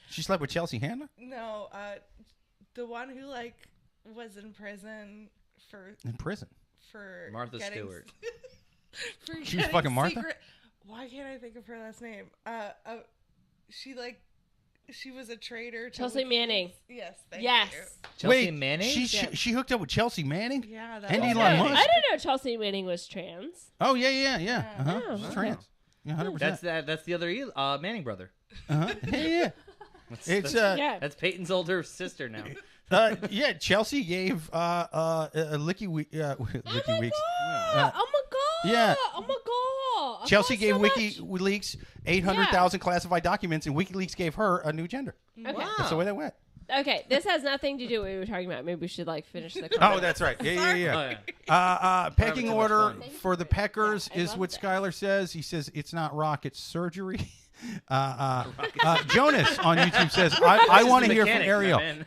She slept with Chelsea Handler? No, the one who, like, was in prison for... In prison? For Martha Stewart. She was fucking Martha? Why can't I think of her last name? She was a traitor. Chelsea Manning. Yes. Thank Yes. you. Chelsea Wait, Manning? She hooked up with Chelsea Manning? Yeah. And was Elon it. Musk? I didn't know Chelsea Manning was trans. Oh, yeah. Oh, She's okay. trans. Yeah, 100%. That's the other Manning brother. Yeah. That's Peyton's older sister now. Chelsea gave Licky Weeks. Oh my god! Yeah. Oh my god! Chelsea gave WikiLeaks 800,000 classified documents, and WikiLeaks gave her a new gender. Okay. Wow. That's the way that went. Okay, this has nothing to do with what we were talking about. Maybe we should finish the. Oh, that's right. Yeah. Pecking order for the Peckers is what Skylar says. He says it's not rocket surgery. Jonas on YouTube says, I want to hear from Arielle.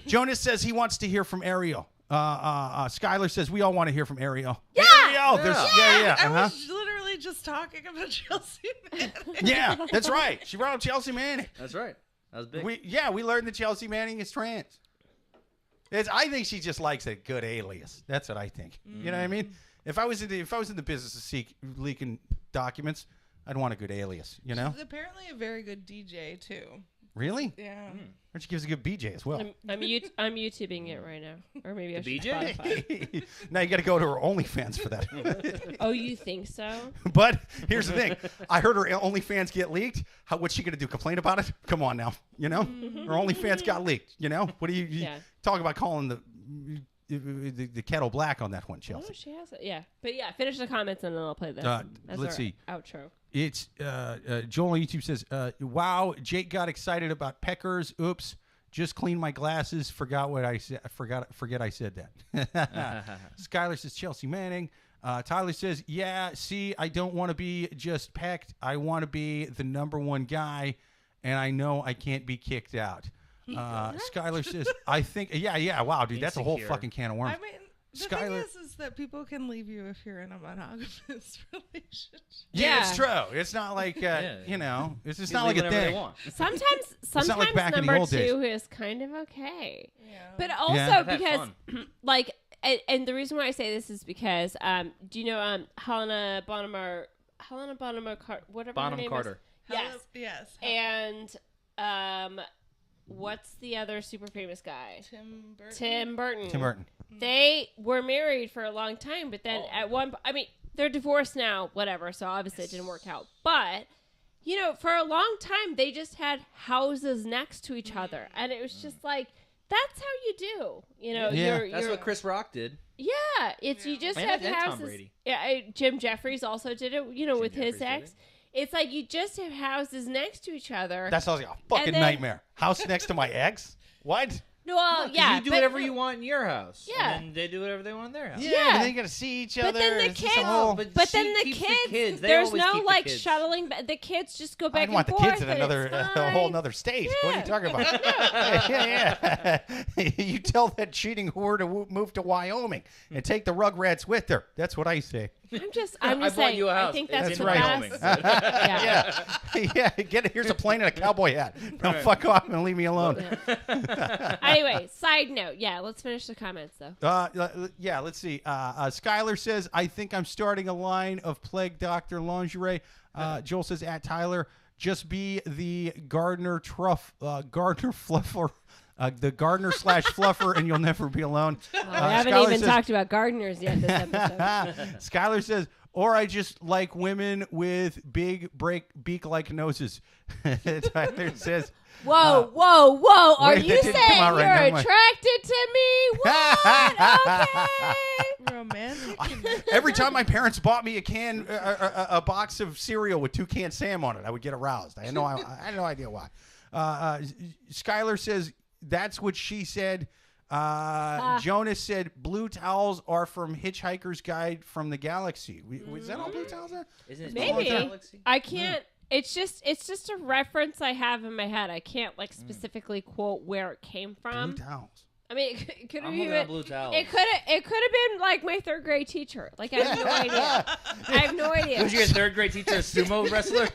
Jonas says he wants to hear from Arielle. Skylar says we all want to hear from Arielle. Yeah. Arielle. I was literally just talking about Chelsea Manning. Yeah, that's right. She brought up Chelsea Manning. That's right. That was big. We learned that Chelsea Manning is trans. I think she just likes a good alias. That's what I think. You know what I mean? If I was in the business of leaking documents, I'd want a good alias, you know? She's apparently a very good DJ, too. Really? Yeah. Or she gives a good BJ as well. I'm YouTubing it right now. Or maybe I should BJ? Spotify. Now you got to go to her OnlyFans for that. Oh, you think so? But here's the thing. I heard her OnlyFans get leaked. What's she going to do? Complain about it? Come on now. You know? Her OnlyFans got leaked. You know? What do you talk about calling the kettle black on that one, Chelsea? Oh, she has it. Yeah. But yeah, finish the comments and then I'll play that. Let's see. Outro. It's Joel on YouTube says, wow, Jake got excited about Peckers. Oops. Just cleaned my glasses. Forgot what I said. Forget I said that. Skylar says Chelsea Manning. Tyler says, yeah, see, I don't want to be just pecked. I want to be the number one guy, and I know I can't be kicked out. Skylar says, I think, yeah, wow, dude, that's a whole fucking can of worms. I mean, the thing is that people can leave you if you're in a monogamous relationship. Yeah, it's true. It's not like, you know, it's just not like a thing. Sometimes not like back in the number old days. 2 is kind of okay. Yeah. But also because, like, and the reason why I say this is because, do you know Helena Bonham whatever her name Carter. is? Yes. Yes. And what's the other super famous guy? Tim Burton. They were married for a long time, but then they're divorced now, whatever, so obviously it didn't work out. But, you know, for a long time, they just had houses next to each other. And it was just like, that's how you do. You know, that's what Chris Rock did. Yeah, you just have houses. Tom Brady. Yeah, Jim Jeffries also did it, you know, with his ex. It's like you just have houses next to each other. That sounds like a fucking nightmare. House next to my ex? What? Well, yeah. You do whatever you want in your house. Yeah. And then they do whatever they want in their house. Yeah. And then you got to see each other. But then the kids, there's no like shuttling. The kids just go back and forth. I want the kids in a whole another state. Yeah. What are you talking about? Yeah. You tell that cheating whore to move to Wyoming and take the Rugrats with her. That's what I say. I'm just saying. You a house. I think that's right. Wyoming. Yeah. Here's a plane and a cowboy hat. Now fuck off and leave me alone. Anyway, side note. Yeah, let's finish the comments though. Let's see. Skylar says, I think I'm starting a line of Plague Doctor lingerie. Joel says, at Tyler, just be the Gardner Fluffer. The gardener / fluffer, and you'll never be alone. We haven't even talked about gardeners yet this episode. Skylar says, or I just like women with big beak-like noses. Tyler says, Whoa. Are you saying you're attracted to me? What? Okay. Romantic. Every time my parents bought me a box of cereal with Toucan Sam on it, I would get aroused. I had no idea why. Skylar says, that's what she said. Jonas said blue towels are from Hitchhiker's Guide from the Galaxy. Was that all blue towels? Maybe. I can't. It's just a reference I have in my head. I can't like specifically quote where it came from. Blue towels. I mean, it could have been blue towels. It could have been like my 3rd grade teacher. Like I have no idea. I have no idea. Was your 3rd grade teacher a sumo wrestler?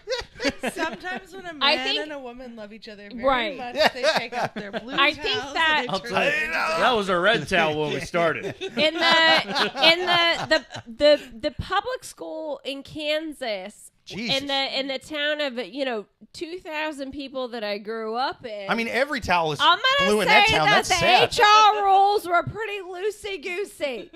Sometimes when a man and a woman love each other very much, they take off their blue towels. I think that was a red towel when we started. In the public school in Kansas. Jesus. In the town of 2,000 people that I grew up in. I mean, every towel is I'm gonna blue in that say town. that That's the HR rules were pretty loosey goosey.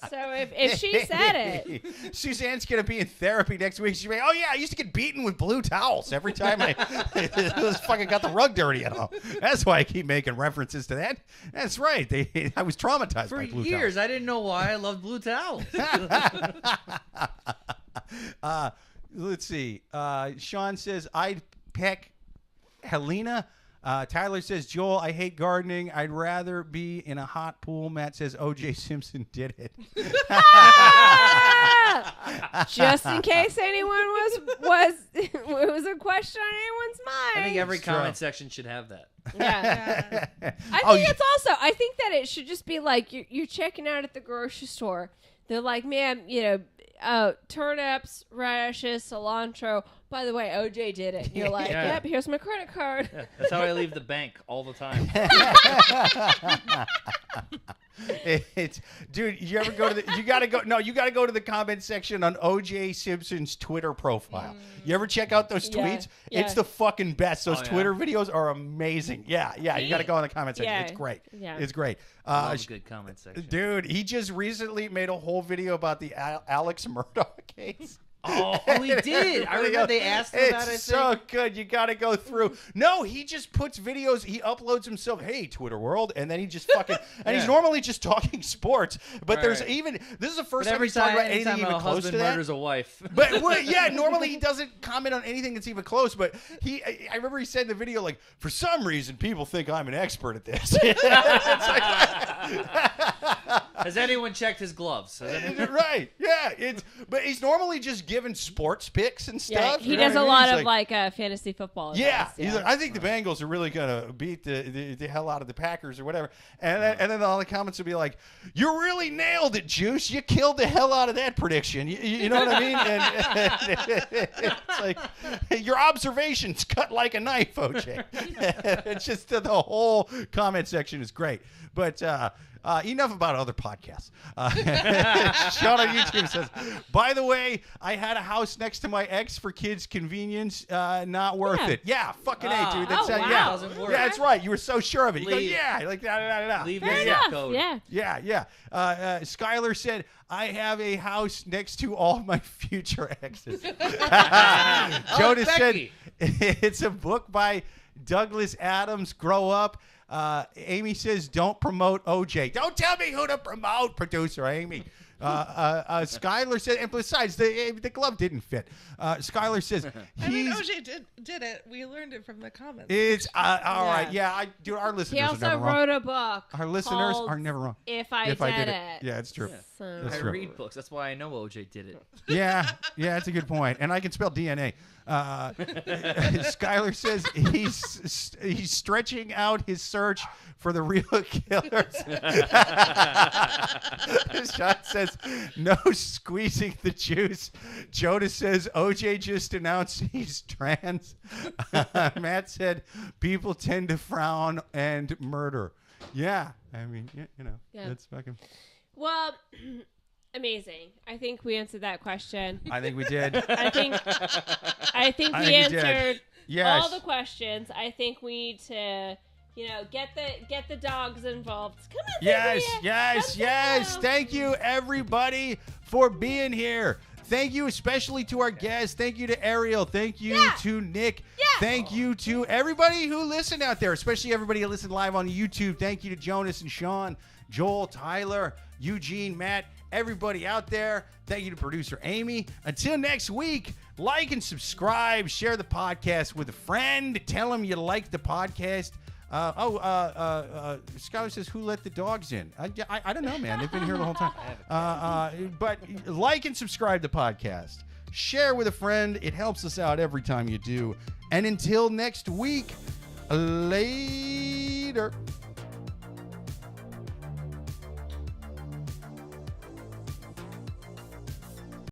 So if she said it. Suzanne's going to be in therapy next week. She's like, oh, yeah, I used to get beaten with blue towels every time I fucking got the rug dirty at home. That's why I keep making references to that. That's right. I was traumatized by blue towels. For years, I didn't know why I loved blue towels. Let's see. Sean says, I'd peck Helena. Tyler says, Joel, I hate gardening. I'd rather be in a hot pool. Matt says, O.J. Simpson did it. Just in case anyone was it was a question on anyone's mind. I think every comment section should have that. Yeah. I think that it should just be like you're checking out at the grocery store. They're like, man, turnips, radishes, cilantro. By the way, OJ did it. You're like, yep, here's my credit card. Yeah, that's how I leave the bank all the time. Dude, you ever go to you gotta go to the comment section on OJ Simpson's Twitter profile. You ever check out those tweets? Yeah. It's the fucking best. Those Twitter videos are amazing. Yeah, you gotta go in the comment section. It's great. Yeah. It's great. Love good comment section. Dude, he just recently made a whole video about the Alex Murdaugh case. Oh, he did. I remember they asked him about it. It's so good. You got to go through. No, he just puts videos. He uploads himself. Hey, Twitter world. And then he just fucking, and he's normally just talking sports. But there's even, this is the first time he's talking about anything even close to that. Murders a wife. But normally he doesn't comment on anything that's even close. But I remember he said in the video, like, for some reason, people think I'm an expert at this. Has anyone checked his gloves? Right. Yeah. But he's normally just giving sports picks and stuff. Yeah, he does a lot of fantasy football. Yeah. He's like, I think the Bengals are really going to beat the hell out of the Packers or whatever. And then all the comments will be like, you really nailed it, Juice. You killed the hell out of that prediction. You know what I mean? And it's like, your observations cut like a knife, OJ. It's just the whole comment section is great. But enough about other podcasts. Sean on YouTube says, by the way, I had a house next to my ex for kids' convenience. Not worth it. Yeah, fucking A, dude. That's wow. yeah. Doesn't work. Yeah, that's right. You were so sure of it. You go, yeah. Like, da. Leave Fair your enough. code. Yeah. Skylar said, I have a house next to all my future exes. Jonas said, it's a book by Douglas Adams. Grow up. Amy says, don't promote OJ. Don't tell me who to promote, producer Amy. Skylar said, and besides, the glove didn't fit. Skylar says, OJ did it. We learned it from the comments. It's all right. Yeah, our listeners he are also never wrong. wrote a book. Our listeners are never wrong. If I did it. Yeah, it's true. Yeah. So. That's I true. read books. That's why I know OJ did it. Yeah, that's a good point. And I can spell DNA. Skylar says he's stretching out his search for the real killers. Sean says, no squeezing the juice. Jonas says, OJ just announced he's trans. Matt said, people tend to frown and murder. Yeah, I mean, that's fucking... Well... Amazing. I think we answered that question. I think we did. I think we answered all the questions. I think we need to, get the dogs involved. Come on, yes. Thank you, everybody, for being here. Thank you especially to our guests. Thank you to Arielle. Thank you to Nick. Yeah. Thank you to everybody who listened out there, especially everybody who listened live on YouTube. Thank you to Jonas and Sean, Joel, Tyler, Eugene, Matt, everybody out there. Thank you to producer Amy. Until next week, like and subscribe. Share the podcast with a friend. Tell them you like the podcast. Skylar says, who let the dogs in? I don't know, man. They've been here the whole time. But like and subscribe to the podcast. Share with a friend. It helps us out every time you do. And until next week, later.